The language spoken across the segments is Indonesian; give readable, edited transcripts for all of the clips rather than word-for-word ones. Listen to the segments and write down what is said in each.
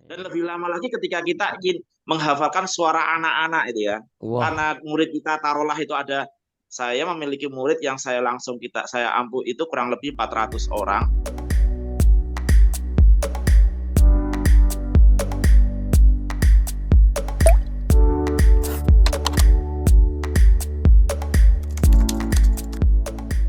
Dan lebih lama lagi ketika kita ingin menghafalkan suara anak-anak itu ya. Wah, Karena murid kita taruhlah itu ada, saya memiliki murid yang saya ampu itu kurang lebih 400 orang.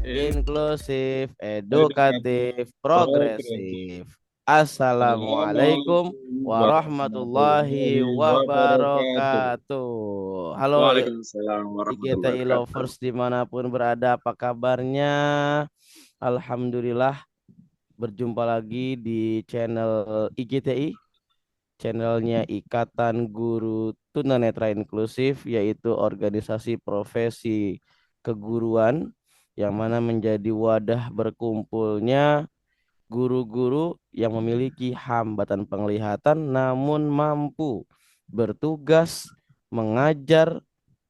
inklusif, Edukatif, edukatif, progresif. progresif. Assalamualaikum Assalamualaikum warahmatullahi warahmatullahi wabarakatuh. wabarakatuh. Halo Waalaikumsalam warahmatullahi IGTI wabarakatuh. lovers dimanapun berada, apa kabarnya? Alhamdulillah berjumpa lagi di channel IGTI, channelnya Ikatan Guru Tunanetra Inklusif, yaitu organisasi profesi keguruan yang mana menjadi wadah berkumpulnya guru-guru yang memiliki hambatan penglihatan namun mampu bertugas mengajar,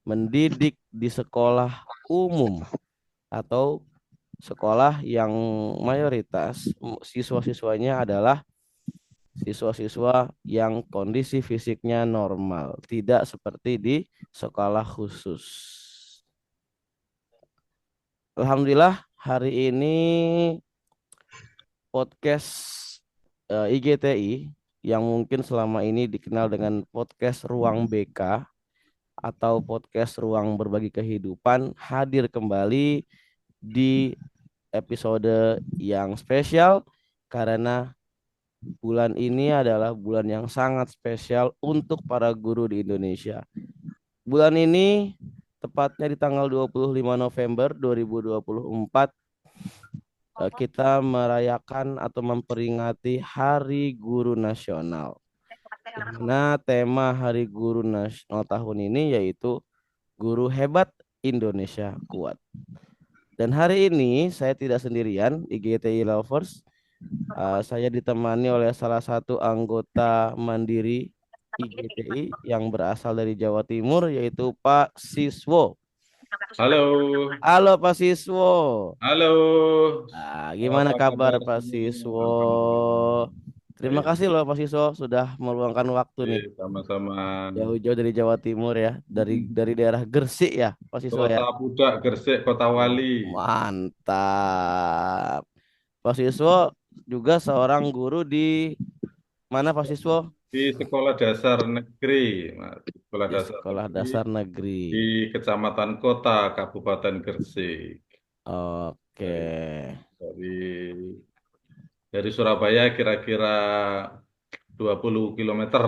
mendidik di sekolah umum atau sekolah yang mayoritas siswa-siswanya adalah siswa-siswa yang kondisi fisiknya normal, tidak seperti di sekolah khusus. Alhamdulillah hari ini podcast IGTI yang mungkin selama ini dikenal dengan podcast Ruang BK atau podcast Ruang Berbagi Kehidupan hadir kembali di episode yang spesial karena bulan ini adalah bulan yang sangat spesial untuk para guru di Indonesia. Bulan ini tepatnya di tanggal 25 November 2024 kita merayakan atau memperingati Hari Guru Nasional. Nah, tema Hari Guru Nasional tahun ini yaitu Guru Hebat Indonesia Kuat. Dan hari ini saya tidak sendirian, IGTI Lovers. Saya ditemani oleh salah satu anggota mandiri IGTI yang berasal dari Jawa Timur, yaitu Pak Siswo. Halo, Halo Pak Siswo. halo. Gimana Apa kabar kabar Pak semuanya? Siswo? Alhamdulillah. Terima Baik, kasih loh Pak Siswo sudah meluangkan waktu nih sama-sama. jauh-jauh dari Jawa Timur ya, dari daerah Gresik ya Pak Siswo ya. Kota Pudak, Gresik, Kota Wali. Mantap. Pak Siswo juga seorang guru di mana Pak Siswo? Di Sekolah Dasar Negeri, Mas. Sekolah Di Dasar sekolah Negeri dasar negeri. di Kecamatan Kota, Kabupaten Gresik. Oke. Dari, dari, dari Surabaya kira-kira 20 kilometer.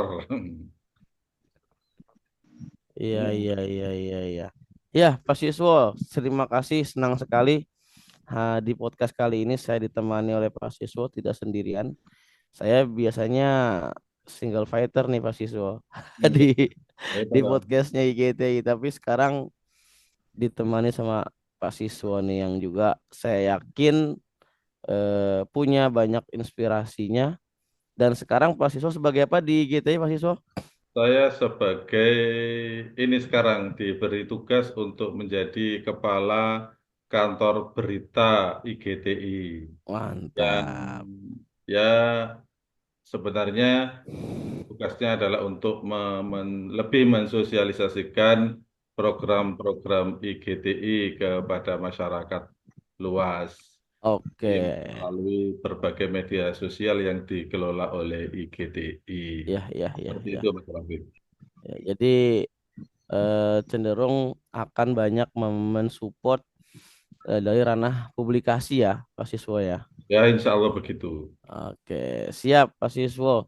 Iya, iya, iya, iya, iya. Ya, Pak Siswo, terima kasih. Senang sekali di podcast kali ini saya ditemani oleh Pak Siswo, tidak sendirian. Saya biasanya single fighter nih Pak Siswo di di podcastnya IGTI, tapi sekarang ditemani sama Pak Siswo nih yang juga saya yakin punya banyak inspirasinya. Dan sekarang Pak Siswo sebagai apa di IGTI Pak Siswo? Saya sebagai ini sekarang diberi tugas untuk menjadi kepala kantor berita IGTI yang Mantap. ya sebenarnya tugasnya adalah untuk lebih mensosialisasikan program-program IGTI kepada masyarakat luas Oke. melalui berbagai media sosial yang dikelola oleh IGTI. Ya, ya, ya, Seperti ya. itu, Mas Rafiq. Ya, jadi cenderung akan banyak mensupport dari ranah publikasi ya, Pak Siswo ya. Ya, insya Allah begitu. Oke, siap Pak Siswo.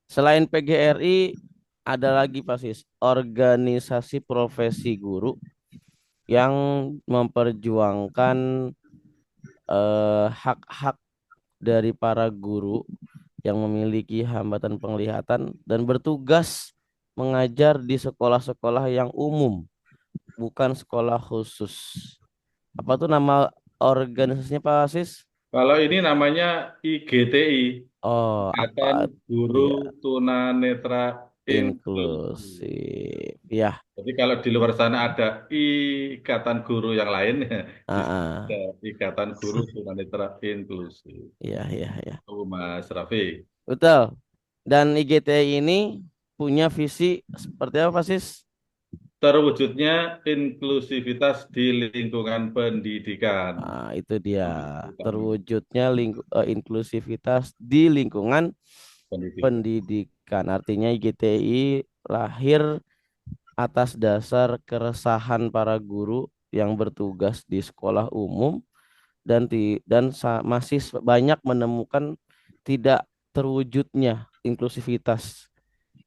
Selain PGRI, ada lagi Pak Sis, organisasi profesi guru yang memperjuangkan hak-hak dari para guru yang memiliki hambatan penglihatan dan bertugas mengajar di sekolah-sekolah yang umum, bukan sekolah khusus. Apa tuh nama organisasinya Pak Sis? Kalau ini namanya IGTI, Oh, Ikatan apa? Guru Iya, Tunanetra Inklusi. inklusif. Ya, Jadi kalau di luar sana ada Ikatan Guru yang lain, di sini ada ah, Ikatan Guru Tunanetra Inklusi. iya, iya, iya. Oh, Mas Raffi. Betul. Dan IGTI ini punya visi seperti apa, Sis? Terwujudnya inklusivitas di lingkungan pendidikan. Nah, itu dia. Pendidikan. Terwujudnya inklusivitas di lingkungan Pendidikan. pendidikan. Artinya IGTI lahir atas dasar keresahan para guru yang bertugas di sekolah umum dan masih banyak menemukan tidak terwujudnya inklusivitas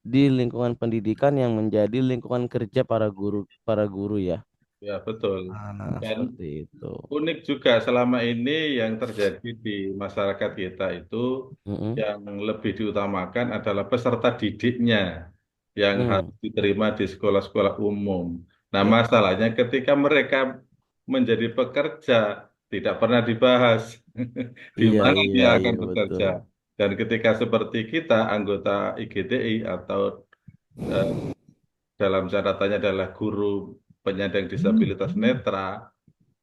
di lingkungan pendidikan yang menjadi lingkungan kerja para guru ya. Ya, betul. Nah, Dan seperti itu. unik juga selama ini yang terjadi di masyarakat kita itu Mm-mm. yang lebih diutamakan adalah peserta didiknya yang harus Hmm, diterima di sekolah-sekolah umum. Nah, ya. masalahnya ketika mereka menjadi pekerja tidak pernah dibahas di Iya, mana iya, dia iya akan betul. bekerja. Dan ketika seperti kita anggota IGTI atau eh, dalam catatannya adalah guru penyandang disabilitas netra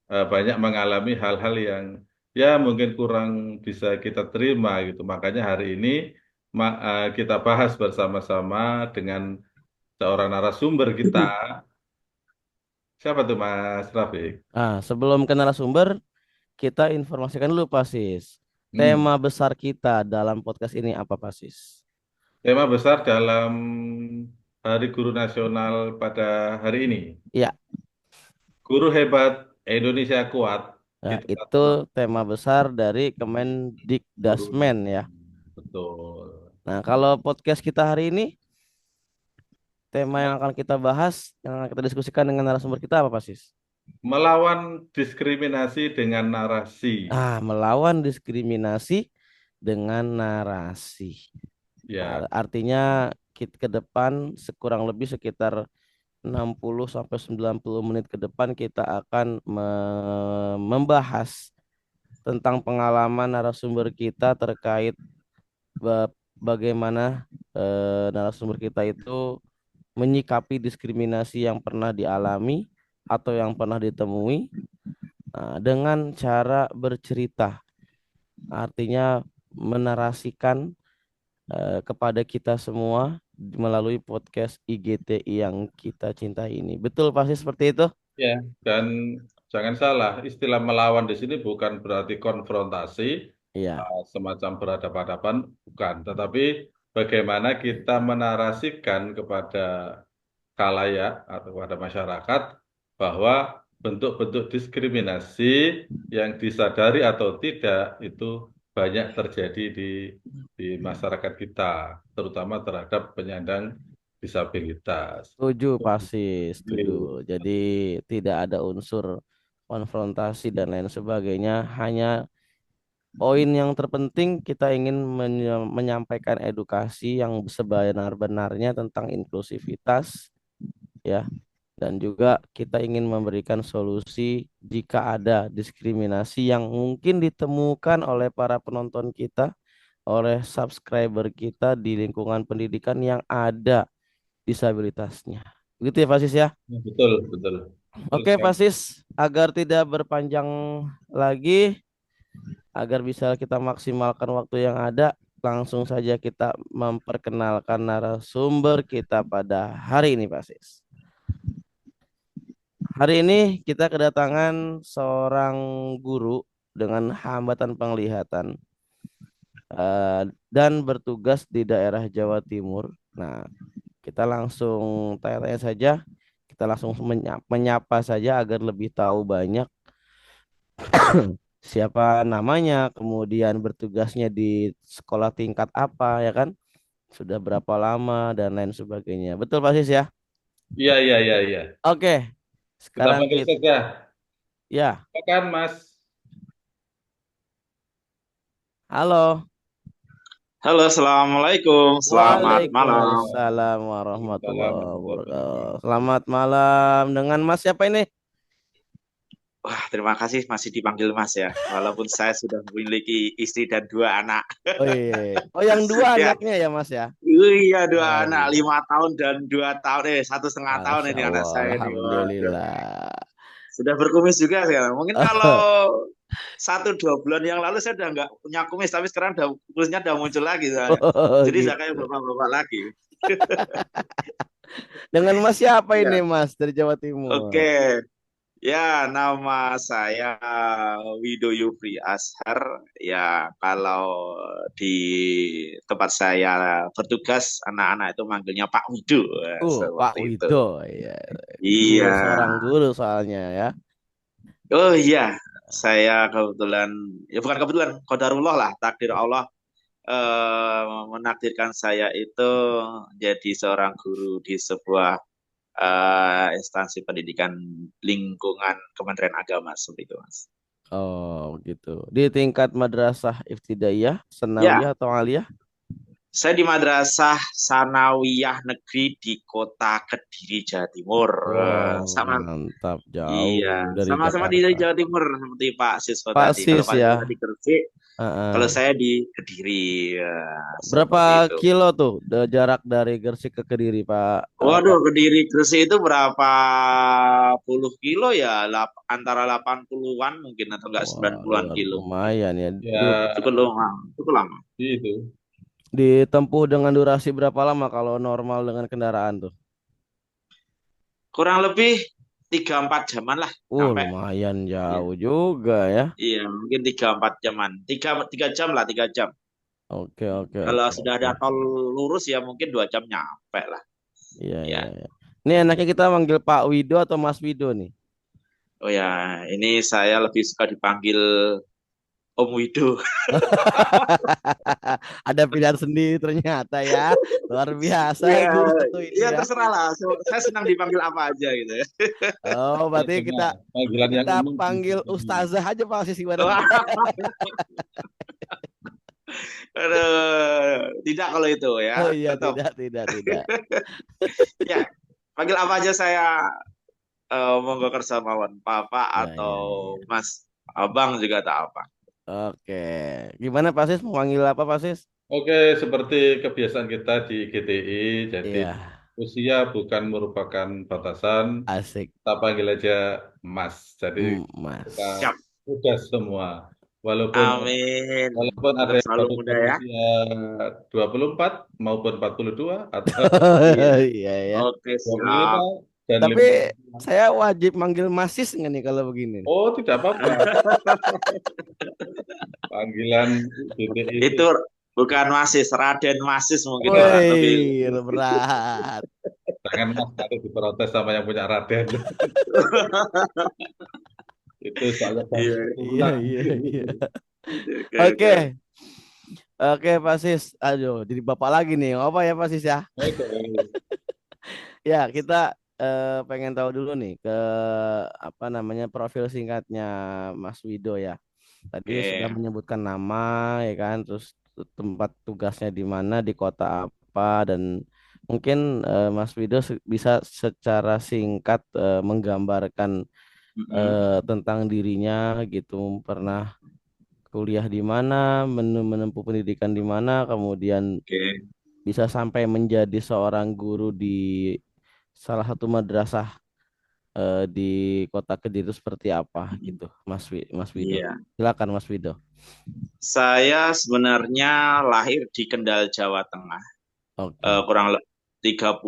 banyak mengalami hal-hal yang ya mungkin kurang bisa kita terima gitu. Makanya hari ini kita bahas bersama-sama dengan seorang narasumber kita. Siapa tuh Mas Rafiq? Sebelum ke narasumber, kita informasikan dulu, Pasis. Hmm. Tema besar kita dalam podcast ini apa, Pasis? Tema besar dalam Hari Guru Nasional pada hari ini. Ya, Guru hebat Indonesia kuat. nah, Itu itu kata tema besar dari guru. Kemendikdasmen ya. Betul. Nah, kalau podcast kita hari ini, tema yang akan kita bahas, yang akan kita diskusikan dengan narasumber kita apa, Pasis? Melawan diskriminasi dengan narasi. Melawan diskriminasi dengan narasi. Ya, Artinya ke depan sekurang lebih sekitar 60 sampai 90 menit ke depan kita akan membahas tentang pengalaman narasumber kita terkait bagaimana narasumber kita itu menyikapi diskriminasi yang pernah dialami atau yang pernah ditemui dengan cara bercerita. Artinya menarasikan kepada kita semua melalui podcast IGTI yang kita cintai ini. Betul pasti seperti itu? ya. Dan jangan salah, istilah melawan di sini bukan berarti konfrontasi, Iya. semacam berhadapan-hadapan, bukan. Tetapi bagaimana kita menarasikan kepada khalayak atau kepada masyarakat bahwa bentuk-bentuk diskriminasi yang disadari atau tidak itu banyak terjadi di masyarakat kita, terutama terhadap penyandang disabilitas. Setuju pasti, setuju. Jadi, Jadi tidak ada unsur konfrontasi dan lain sebagainya. Hanya poin yang terpenting kita ingin menyampaikan edukasi yang sebenar-benarnya tentang inklusivitas ya. Dan juga kita ingin memberikan solusi jika ada diskriminasi yang mungkin ditemukan oleh para penonton kita, oleh subscriber kita di lingkungan pendidikan yang ada disabilitasnya. Begitu ya, Fasis ya? betul, betul, betul Oke, sekali. Fasis, agar tidak berpanjang lagi, agar bisa kita maksimalkan waktu yang ada, langsung saja kita memperkenalkan narasumber kita pada hari ini, Fasis. Hari ini kita kedatangan seorang guru dengan hambatan penglihatan dan bertugas di daerah Jawa Timur. Nah, kita langsung tanya-tanya saja, kita langsung menyapa saja agar lebih tahu banyak siapa namanya, kemudian bertugasnya di sekolah tingkat apa ya kan, sudah berapa lama dan lain sebagainya. Betul Pak Sis ya? Iya, iya, iya, iya. Oke, Kita sekarang panggil kita saja. ya, Silakan, Mas. halo. Halo, assalamualaikum. Selamat malam. Waalaikumsalam Waalaikumsalam warahmatullahi warahmatullahi wabarakatuh. wabarakatuh. Selamat malam dengan Mas siapa ini? Wah, terima kasih masih dipanggil Mas ya. Walaupun saya sudah memiliki istri dan dua anak. Oh iya. Oh yang dua Ya, anaknya ya Mas ya? iya dua Oh anak, iya. 5 tahun dan 2 tahun, 1,5 tahun Masya ini anak Allah, saya ini. Waduh. Alhamdulillah. Sudah berkumis juga sekarang. Mungkin kalau satu dua bulan yang lalu saya udah nggak punya kumis, tapi sekarang udah kumisnya udah muncul lagi soalnya. Oh, Jadi saya kayak gitu. bapak-bapak lagi. Dengan Mas siapa ini Ya, Mas dari Jawa oke. Timur? Ya, nama saya Wido Yufri Ashar. Ya, kalau di tempat saya bertugas, anak-anak itu manggilnya Pak Wido. Ya, Pak seperti itu. Wido, ya. Iya. Seorang guru soalnya ya. Oh iya, saya kebetulan, ya bukan kebetulan, qadarullah lah, takdir Allah eh, menakdirkan saya itu jadi seorang guru di sebuah instansi pendidikan lingkungan Kementerian Agama seperti itu, Mas. Oh, gitu. Di tingkat madrasah ibtidaiyah, Ya, sanawiyah atau aliyah? saya di Madrasah Sanawiyah Negeri di Kota Kediri, Jawa Timur. Oh, Sama, mantap. iya, Jauh dari sama-sama di Jakarta. Jawa Timur seperti Pak Siswa Pak tadi. Kalau Sis Pak Siswa ya. di Gresik, kalau Heeh. saya di Kediri, ya, Berapa seperti itu. kilo tuh jarak dari Gresik ke Kediri, Pak? Waduh, Pak? Kediri Gresik itu berapa puluh kilo ya? Antara 80-an mungkin atau enggak Wah, 90-an kilo mungkin. lumayan ya. Ya, Cukup lama, cukup lama. itu. Ditempuh dengan durasi berapa lama kalau normal dengan kendaraan tuh? Kurang lebih 3-4 jaman lah sampai. Lumayan Iya, jauh juga ya. iya, mungkin 3-4 jaman. Tiga jam lah, 3 jam. Oke, oke, Kalau oke, sudah oke. ada tol lurus ya mungkin 2 jam nyampe lah. Iya, iya, Ya. iya. Ini enaknya kita manggil Pak Wido atau Mas Wido nih? Oh ya, ini saya lebih suka dipanggil Om Wido. Ada pilihan sendiri ternyata ya. Luar biasa Ya, guru satu ini ya ya. terserah lah. Saya senang dipanggil apa aja gitu ya. Oh, Ya, berarti cuma kita panggilan yang kita umum panggil gitu. ustazah aja Pak sih ibaratnya. Wah, tidak kalau itu ya, Oh iya, tetap. tidak, tidak, tidak. Ya, panggil apa aja saya monggo kersa mawon. Papa Ya, atau ya, ya. Mas, Abang juga tak apa. Oke. Gimana Pak Sis? Mau manggil apa Pak Sis? Oke, seperti kebiasaan kita di GTI, jadi Iya, usia bukan merupakan batasan, asik. kita panggil aja Mas. Jadi kita Mas. Siap. muda semua. Walaupun Amin. walaupun ada Tetap yang selalu baru muda ya. berusia 24 maupun 42 atau Iya. Iya ya. Oke, siap. 25 dan Tapi 50. saya wajib manggil Mas Sis nggak nih kalau begini? Oh, tidak apa-apa. Panggilan GTI itu Itu bukan Masis, Raden Masis mungkin Pak. Lebih Woi, berat. jangan Mas nanti diprotes sama yang punya Raden. Itu soalnya iya. bangsa Iya, keturunan. iya, iya. Oke, oke. Oke, oke Pak Sis. Aduh, jadi bapak lagi nih. Apa ya Pak Sis ya? Oke. Ya, kita pengen tahu dulu nih ke apa namanya profil singkatnya Mas Wido ya. Tadi sudah Oke. menyebutkan nama ya kan, terus tempat tugasnya di mana, di kota apa dan mungkin Mas Wido bisa secara singkat menggambarkan Mm-mm. tentang dirinya gitu. Pernah kuliah di mana, menempuh pendidikan di mana, kemudian Oke. bisa sampai menjadi seorang guru di salah satu madrasah di kota Kediri itu seperti apa gitu, Mas Wido. Iya. Silakan Mas Wido. Saya sebenarnya lahir di Kendal, Jawa Tengah. Oke. Kurang 35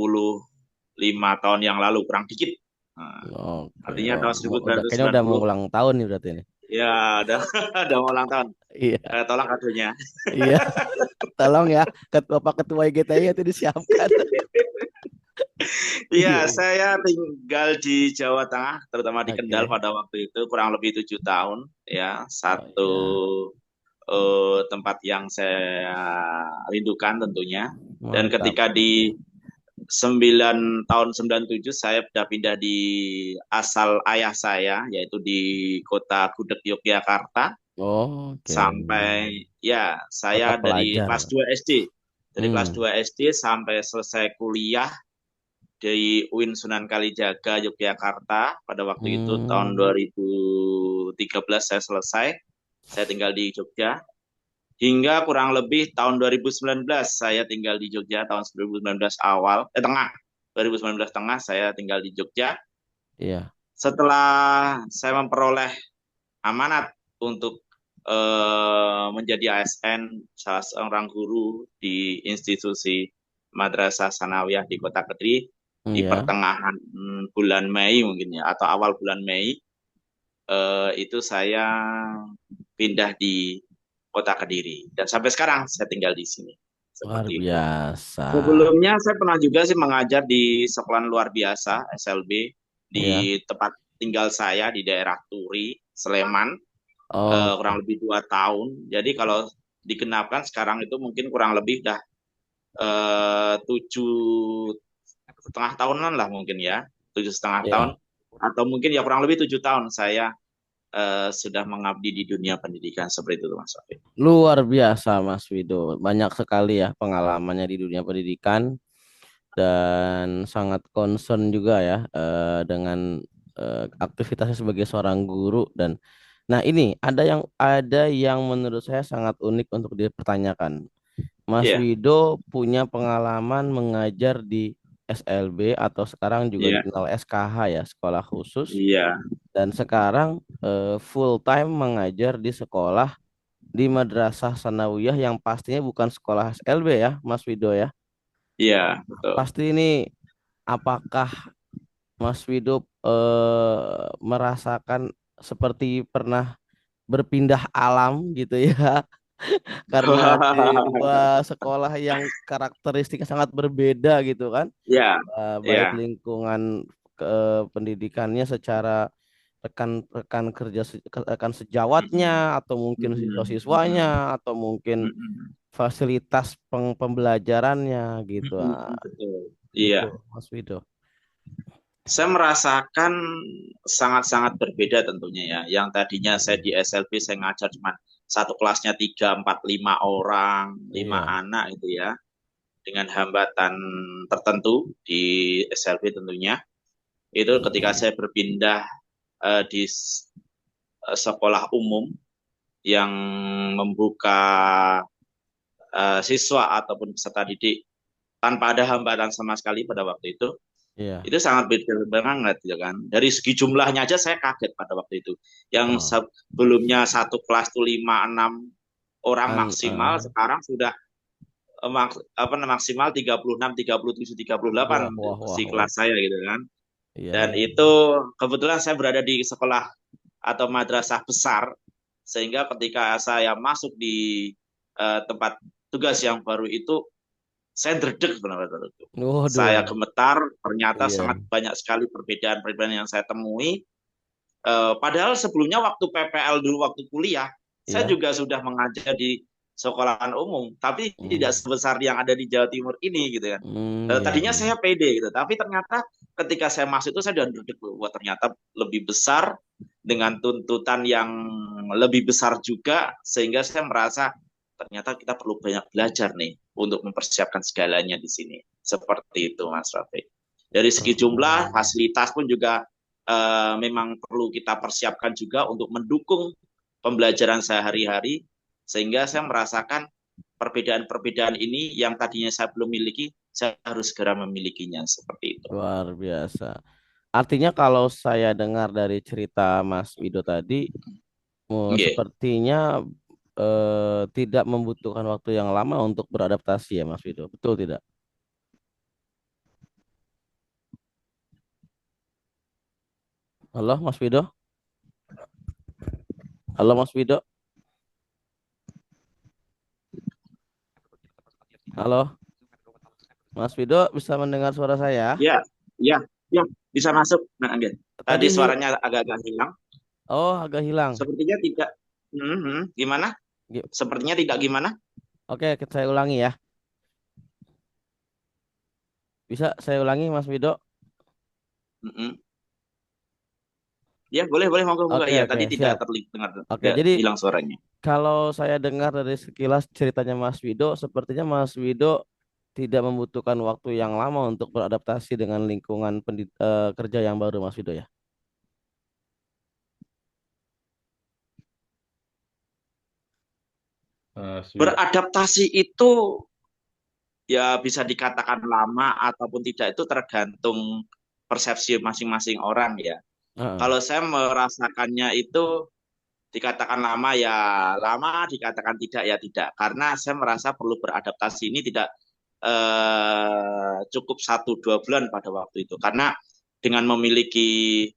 tahun yang lalu, kurang dikit. Nah, Oke. artinya Oh, tahun udah kayaknya udah mau 1990. ulang tahun nih berarti ini. Ya, udah, udah mau ulang tahun. Iya, Tolong kadonya. iya. Tolong ya, Bapak Ketua IGTI itu disiapkan. Iya, Iya, iya. saya tinggal di Jawa Tengah, terutama di Kendal Oke. pada waktu itu kurang lebih 7 tahun. Ya, Oh satu iya, tempat yang saya rindukan tentunya. Dan mantap. ketika di 9 tahun 97 saya sudah pindah di asal ayah saya, yaitu di kota Gudeg, Yogyakarta. Oke. Sampai ya Kota saya dari pelajar. kelas 2 SD. Dari kelas Hmm. 2 SD sampai selesai kuliah di UIN Sunan Kalijaga Yogyakarta pada waktu itu tahun Hmm. 2013 saya selesai. Saya tinggal di Jogja hingga kurang lebih tahun 2019 saya tinggal di Jogja. Tahun 2019 awal tengah 2019 tengah saya tinggal di Jogja. Iya. Setelah saya memperoleh amanat untuk menjadi ASN salah seorang guru di institusi Madrasah Sanawiyah di Kota Kediri di Ya. pertengahan bulan Mei mungkin ya, atau awal bulan Mei. Itu saya pindah di Kota Kediri dan sampai sekarang saya tinggal di sini Luar seperti itu. biasa. Sebelumnya saya pernah juga sih mengajar di sekolah luar biasa SLB di Ya. tempat tinggal saya di daerah Turi, Sleman, Oke. kurang lebih 2 tahun. Jadi kalau digenapkan sekarang itu mungkin kurang lebih udah 7,5 tahunan lah mungkin ya, 7,5 tahun, Ya. atau mungkin ya kurang lebih 7 tahun saya sudah mengabdi di dunia pendidikan seperti itu Mas Wafi. Luar biasa Mas Wido. Banyak sekali ya pengalamannya di dunia pendidikan dan sangat concern juga ya dengan aktivitasnya sebagai seorang guru dan nah ini ada yang menurut saya sangat unik untuk dipertanyakan. Mas Iya, Wido punya pengalaman mengajar di SLB atau sekarang juga iya, dikenal SKH ya, sekolah khusus iya, dan sekarang full time mengajar di sekolah di Madrasah Sanawiyah yang pastinya bukan sekolah SLB ya, Mas Wido ya. iya, betul. Pasti ini apakah Mas Wido merasakan seperti pernah berpindah alam gitu ya karena di dua sekolah yang karakteristiknya sangat berbeda gitu kan. Iya, iya. Baik lingkungan pendidikannya secara rekan-rekan kerja rekan Mm-mm. sejawatnya atau mungkin Mm-mm. Mm-mm. siswa-siswanya atau mungkin Mm-mm. fasilitas pembelajarannya gitu. Mm-mm. Betul. Gitu Iya. Mas Wido. Saya merasakan sangat-sangat berbeda tentunya ya. Yang tadinya saya di SLB saya ngajar cuma satu kelasnya 3, 4, 5 orang, lima Iya, anak itu ya, dengan hambatan tertentu di SLB tentunya. Itu ketika saya berpindah di sekolah umum yang membuka siswa ataupun peserta didik tanpa ada hambatan sama sekali pada waktu iya. itu sangat beda banget gitu kan. Dari segi jumlahnya aja saya kaget pada waktu itu. Yang Oh, sebelumnya satu kelas tuh 5, 6 orang an, maksimal, sekarang sudah maksimal 36, 37, 38 wah, wah, wah, si wah. kelas saya gitu kan. Iya, Dan iya. itu kebetulan saya berada di sekolah atau madrasah besar, sehingga ketika saya masuk di tempat tugas yang baru itu saya dredeg benar-benar itu. Saya Waduh. gemetar, ternyata Iya, sangat banyak sekali perbedaan-perbedaan yang saya temui. Padahal sebelumnya waktu PPL dulu, waktu kuliah, saya iya. juga sudah mengajar di sekolahan umum, tapi tidak Hmm, sebesar yang ada di Jawa Timur ini gitu kan. iya, Tadinya iya. saya pede gitu, tapi ternyata ketika saya masuk itu saya udah duduk, wah ternyata lebih besar dengan tuntutan yang lebih besar juga, sehingga saya merasa ternyata kita perlu banyak belajar nih untuk mempersiapkan segalanya di sini. Seperti itu Mas Rafiq. Dari segi jumlah, Oh. fasilitas pun juga memang perlu kita persiapkan juga untuk mendukung pembelajaran sehari-hari, sehingga saya merasakan perbedaan-perbedaan ini yang tadinya saya belum miliki, saya harus segera memilikinya seperti itu. Luar biasa. Artinya kalau saya dengar dari cerita Mas Wido tadi, Yeah. sepertinya tidak membutuhkan waktu yang lama untuk beradaptasi ya Mas Wido. Betul tidak? Halo Mas Wido? Halo Mas Wido? Halo Mas Wido bisa mendengar suara saya? Ya, ya, ya, bisa masuk. Nah, Anggen. Tadi Tadi suaranya agak-agak hilang. oh agak hilang. Sepertinya tidak. Gimana? Gi- Sepertinya tidak gimana? Oke, saya ulangi ya. Bisa saya ulangi Mas Wido? Mm-mm. Ya, boleh, boleh, monggo, monggo. Oke, Ya, oke, tadi tidak siap. terdengar, Oke, tidak jadi hilang suaranya. kalau saya dengar dari sekilas ceritanya Mas Wido, sepertinya Mas Wido tidak membutuhkan waktu yang lama untuk beradaptasi dengan lingkungan kerja yang baru, Mas Wido ya. Sweet. Beradaptasi itu ya bisa dikatakan lama ataupun tidak, itu tergantung persepsi masing-masing orang ya. Heeh. Kalau saya merasakannya itu Dikatakan lama ya lama, dikatakan tidak ya tidak. Karena saya merasa perlu beradaptasi ini tidak cukup 1-2 bulan pada waktu itu. Karena dengan memiliki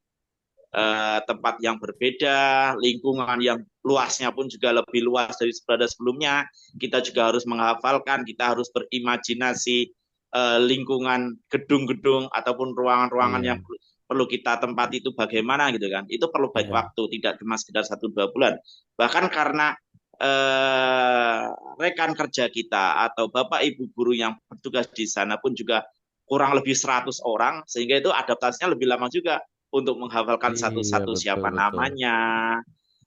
tempat yang berbeda, lingkungan yang luasnya pun juga lebih luas dari sebelumnya. Kita juga harus menghafalkan, kita harus berimajinasi lingkungan gedung-gedung ataupun ruangan-ruangan yang Iya, perlu kita tempati itu bagaimana gitu kan. Itu perlu baik iya. waktu, tidak cuma sekedar 1-2 bulan. Bahkan karena rekan kerja kita atau bapak ibu guru yang bertugas di sana pun juga kurang lebih 100 orang, sehingga itu adaptasinya lebih lama juga untuk menghafalkan Iya, satu-satu betul, siapa betul. namanya,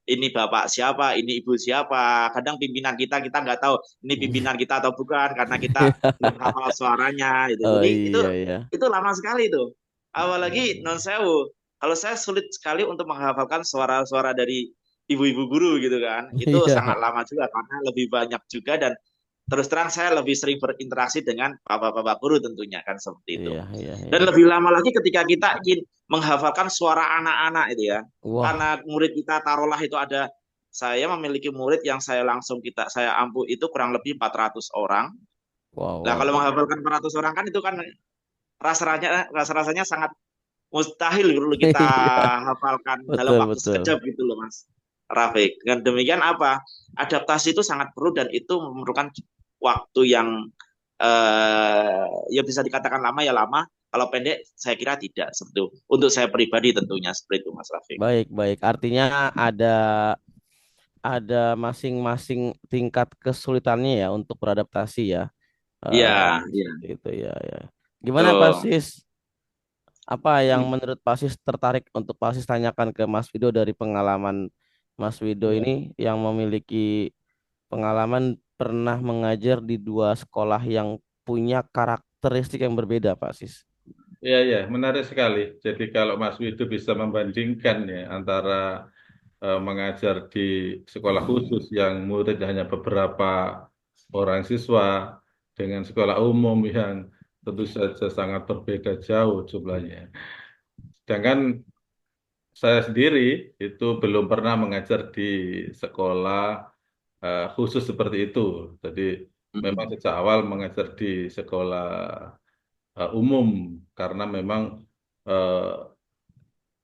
ini bapak siapa, ini ibu siapa. Kadang pimpinan kita nggak tahu ini pimpinan kita atau bukan karena kita belum hafal suaranya itu. Oh Jadi iya, iya. itu lama sekali itu. Apalagi Hmm. non sewu. Kalau saya sulit sekali untuk menghafalkan suara-suara dari ibu-ibu guru gitu kan. Itu Iya, sangat lama juga karena lebih banyak juga dan terus terang saya lebih sering berinteraksi dengan bapak-bapak guru tentunya kan seperti itu. iya, iya, iya. Dan lebih lama lagi ketika kita ingin menghafalkan suara anak-anak itu ya. Wah, Karena murid kita taruhlah itu ada saya memiliki murid yang saya ampu itu kurang lebih 400 orang. wow, Nah, wow. kalau menghafalkan 400 orang kan itu kan rasa-rasanya sangat mustahil dulu kita Iya, hafalkan dalam betul, waktu betul. sekejap gitu loh Mas Rafiq. Dengan demikian apa? Adaptasi itu sangat perlu dan itu memerlukan waktu yang ya bisa dikatakan lama ya lama. Kalau pendek saya kira tidak seperti itu. Untuk saya pribadi tentunya seperti itu Mas Rafiq. Baik, baik. Artinya ada masing-masing tingkat kesulitannya ya untuk beradaptasi ya. Iya, iya, Seperti itu ya, ya. Gimana Pak betul. Sis? Apa yang menurut Pak Sis tertarik untuk Pak Sis tanyakan ke Mas Wido dari pengalaman Mas Wido Iya, ini yang memiliki pengalaman pernah mengajar di dua sekolah yang punya karakteristik yang berbeda, Pak Sis. iya, iya, menarik sekali. Jadi kalau Mas Widu bisa membandingkan ya antara mengajar di sekolah khusus yang murid hanya beberapa orang siswa dengan sekolah umum yang tentu saja sangat berbeda jauh jumlahnya. Sedangkan saya sendiri itu belum pernah mengajar di sekolah khusus seperti itu. Jadi memang Mm-mm. sejak awal mengajar di sekolah umum karena memang eh,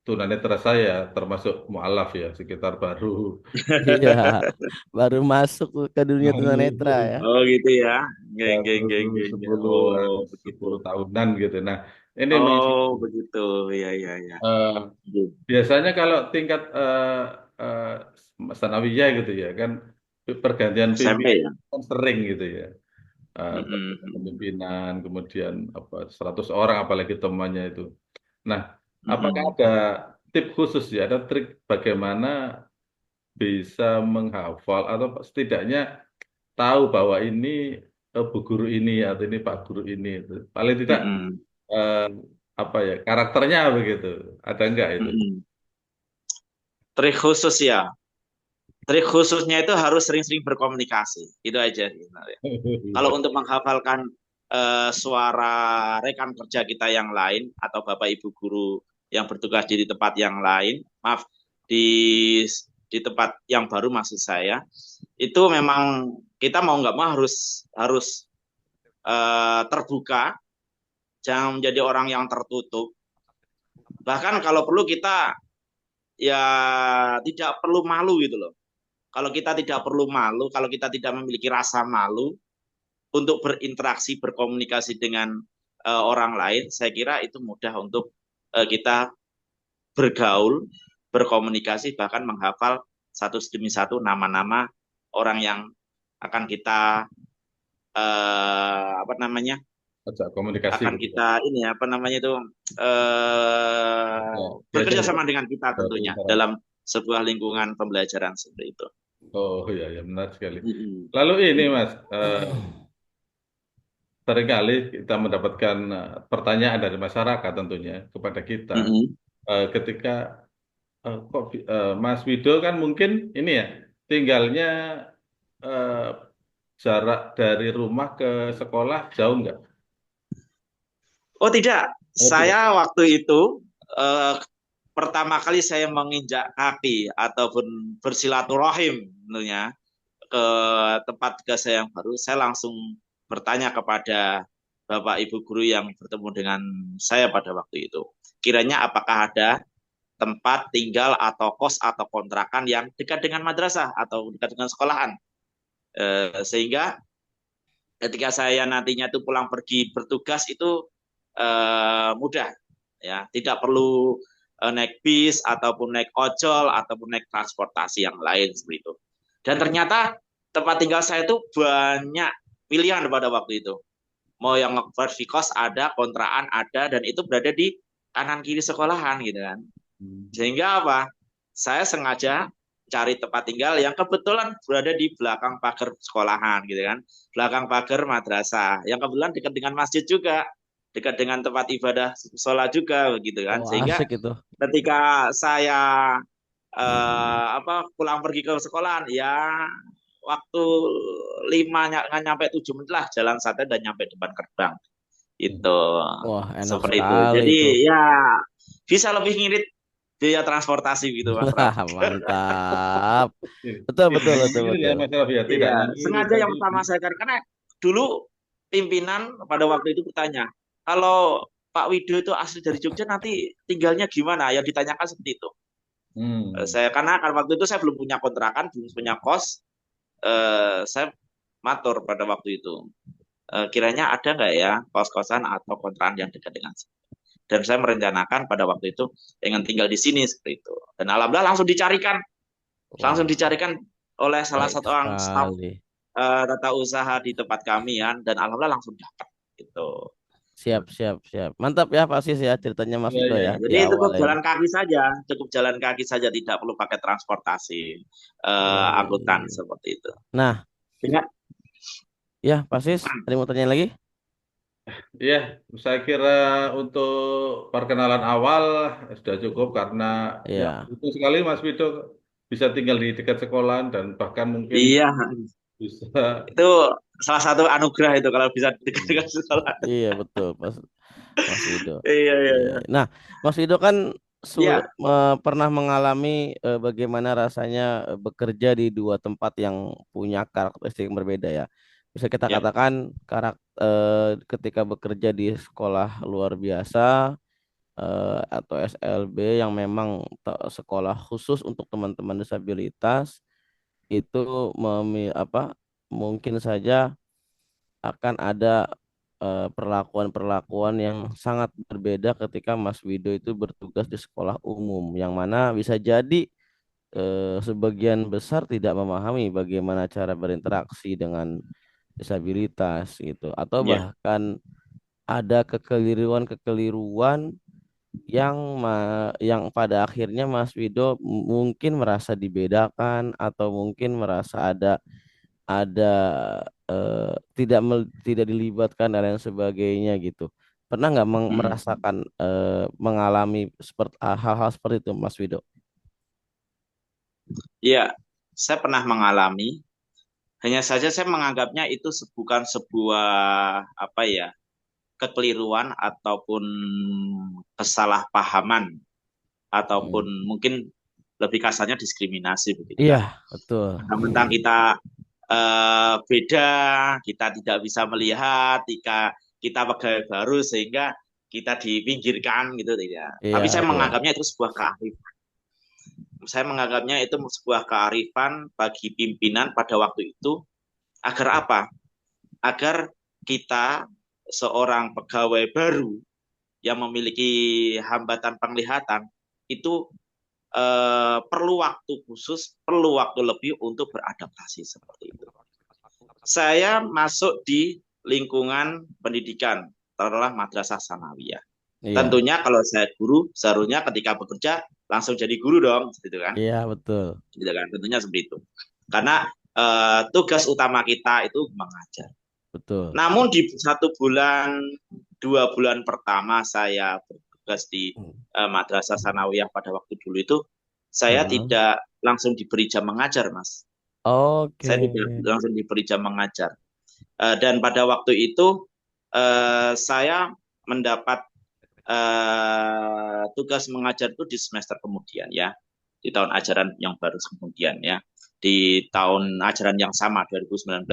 tunanetra saya termasuk mualaf ya sekitar baru Iya, baru masuk ke dunia tunanetra baru ya. Oh gitu ya. Geng, geng, baru geng, geng, geng. 10 Oh begitu. 10 tahunan gitu. Nah, ini Oh begitu. Ya, ya, ya. eh, biasanya kalau tingkat sanawiyah gitu ya kan pergantian SMP pimpinan ya. kan sering gitu ya. Pergantian Mm-mm. pimpinan kemudian apa 100 orang apalagi temannya itu. Nah, apakah Mm-mm. ada tip khusus ya, ada trik bagaimana bisa menghafal atau setidaknya tahu bahwa ini Bu Guru ini atau ini Pak Guru ini itu. Paling tidak Mm-mm. eh, apa ya karakternya begitu. Ada enggak itu? Mm-mm. Trik khusus ya. Trik khususnya itu harus sering-sering berkomunikasi. Itu aja sebenarnya. Kalau Iya. untuk menghafalkan suara rekan kerja kita yang lain atau bapak ibu guru yang bertugas di tempat yang lain, maaf di tempat yang baru maksud saya, itu memang kita mau nggak mau harus harus terbuka, jangan menjadi orang yang tertutup. Bahkan kalau perlu kita ya tidak perlu malu gitu loh. Kalau kita tidak perlu malu, kalau kita tidak memiliki rasa malu untuk berinteraksi, berkomunikasi dengan orang lain, saya kira itu mudah untuk kita bergaul, berkomunikasi, bahkan menghafal satu demi satu nama-nama orang yang akan kita apa namanya Ajak komunikasi akan gitu ya. kita ini apa namanya itu eh, Ya, bekerja diajak sama dengan kita tentunya berinteraksi. dalam sebuah lingkungan pembelajaran seperti itu. Oh iya ya benar sekali. Mm-mm. Lalu ini Mm-mm. Mas, seringkali kita mendapatkan pertanyaan dari masyarakat tentunya kepada kita Mm-mm. ketika Mas Wido kan mungkin ini ya tinggalnya eh, jarak dari rumah ke sekolah jauh nggak? Oh tidak, Oh tidak. saya waktu itu eh, pertama kali saya menginjak kaki ataupun bersilaturahim tentunya ke tempat tugas saya yang baru, saya langsung bertanya kepada Bapak Ibu guru yang bertemu dengan saya pada waktu itu. Kiranya apakah ada tempat tinggal atau kos atau kontrakan yang dekat dengan madrasah atau dekat dengan sekolahan. Sehingga ketika saya nantinya itu pulang pergi bertugas itu mudah, ya, tidak perlu naik bis ataupun naik ojol ataupun naik transportasi yang lain seperti itu. Dan ternyata tempat tinggal saya itu banyak pilihan pada waktu itu. Mau yang versi kos ada, kontrakan ada, dan itu berada di kanan kiri sekolahan gitu kan. Sehingga apa? Saya sengaja cari tempat tinggal yang kebetulan berada di belakang pagar sekolahan gitu kan. Belakang pagar madrasah. Yang kebetulan dekat dengan masjid juga, dekat dengan tempat ibadah sholat juga begitu kan. Oh, Sehingga asik itu. ketika saya pulang pergi ke sekolahan ya waktu 5 nggak nyampe 7 menit lah jalan santai dan nyampe depan gerbang itu Wah, enak seperti itu. sekali Jadi itu. ya bisa lebih ngirit biaya transportasi gitu Mas Pram. Wah, mantap. Betul, betul, betul, Ini ya betul. Mas Raffi ya, tidak Iya, ngirit sengaja yang tapi utama saya cari karena dulu pimpinan pada waktu itu bertanya, kalau Pak Wido itu asli dari Jogja nanti tinggalnya gimana? Ya ditanyakan seperti itu. hmm, Karena waktu itu saya belum punya kontrakan, belum punya kos, saya matur pada waktu itu. Kiranya ada nggak ya kos-kosan atau kontrakan yang dekat dengan saya? Dan saya merencanakan pada waktu itu ingin tinggal di sini seperti itu. Dan alhamdulillah langsung Wah, dicarikan oleh salah baik satu orang staf sekali. tata usaha di tempat kami ya, dan alhamdulillah langsung dapat gitu. Siap, siap, siap. Mantap ya, Pak Sis ya ceritanya Mas ya Vido ya ya Ya, di jadi awal cukup ini. jalan kaki saja, tidak perlu pakai transportasi angkutan Wih. seperti itu. Nah, Sehingga ya Pak Sis, ada mau tanya lagi? iya, saya kira untuk perkenalan awal sudah cukup karena ya Iya. itu sekali Mas Wido bisa tinggal di dekat sekolahan dan bahkan mungkin iya, bisa itu salah satu anugerah itu kalau bisa dekat-dekat hmm, sekolah. Iya, betul, Mas Wido. Iya, iya, Iya. iya. Nah, Mas Wido kan Ya, pernah mengalami bagaimana rasanya bekerja di dua tempat yang punya karakteristik yang berbeda ya. Bisa kita ya. katakan ketika bekerja di sekolah luar biasa atau SLB yang memang sekolah khusus untuk teman-teman disabilitas itu mungkin saja akan ada perlakuan-perlakuan yang sangat berbeda ketika Mas Wido itu bertugas di sekolah umum, yang mana bisa jadi sebagian besar tidak memahami bagaimana cara berinteraksi dengan disabilitas gitu, atau Ya. bahkan ada kekeliruan-kekeliruan yang pada akhirnya Mas Wido mungkin merasa dibedakan atau mungkin merasa ada tidak dilibatkan dan lain sebagainya gitu. Pernah nggak Hmm. merasakan mengalami seperti hal-hal seperti itu, Mas Wido? Ya, saya pernah mengalami. Hanya saja saya menganggapnya itu bukan sebuah apa ya kekeliruan ataupun kesalahpahaman ataupun Hmm. mungkin lebih kasarnya diskriminasi begitu Iya, kan. betul. Mentang-mentang kita beda, kita tidak bisa melihat, jika kita pegawai baru sehingga kita dipinggirkan gitu tidak. Iya, Tapi saya iya. menganggapnya itu sebuah kearifan. Saya menganggapnya itu sebuah kearifan bagi pimpinan pada waktu itu agar apa? Agar kita seorang pegawai baru yang memiliki hambatan penglihatan itu perlu waktu khusus, perlu waktu lebih untuk beradaptasi seperti itu. Saya masuk di lingkungan pendidikan, taruhlah madrasah sanawiyah. Iya. Tentunya kalau saya guru, seharusnya ketika bekerja langsung jadi guru dong, gitu kan? Iya, betul. Gitu kan? Tentunya seperti itu. Karena tugas utama kita itu mengajar. Betul. Namun di 1 bulan, 2 bulan pertama saya bertugas di Madrasah Sanawiyah pada waktu dulu itu, saya Heeh. tidak langsung diberi jam mengajar, Mas. Oke. Saya tidak langsung diberi jam mengajar. Dan pada waktu itu saya mendapat tugas mengajar itu di semester kemudian ya, di tahun ajaran yang baru kemudian ya, di tahun ajaran yang sama 2019-2020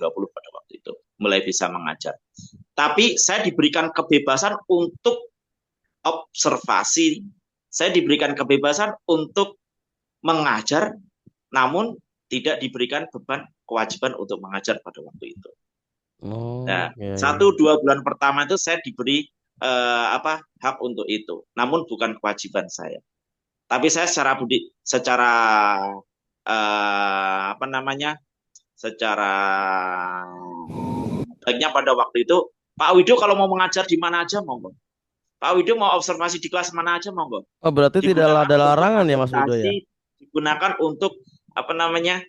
pada waktu itu mulai bisa mengajar. Tapi saya diberikan kebebasan untuk observasi, saya diberikan kebebasan untuk mengajar, namun tidak diberikan beban kewajiban untuk mengajar pada waktu itu. Oh, Nah, ya, ya. 1-2 bulan pertama itu saya diberi hak untuk itu, namun bukan kewajiban saya. Tapi saya secara apa namanya, secara baiknya pada waktu itu, Pak Wido kalau mau mengajar di mana aja monggo. Pak Wido mau observasi di kelas mana aja monggo. Oh, berarti tidak Digunakan ada untuk larangan ya Mas Wido ya? adaptasi, digunakan untuk apa namanya,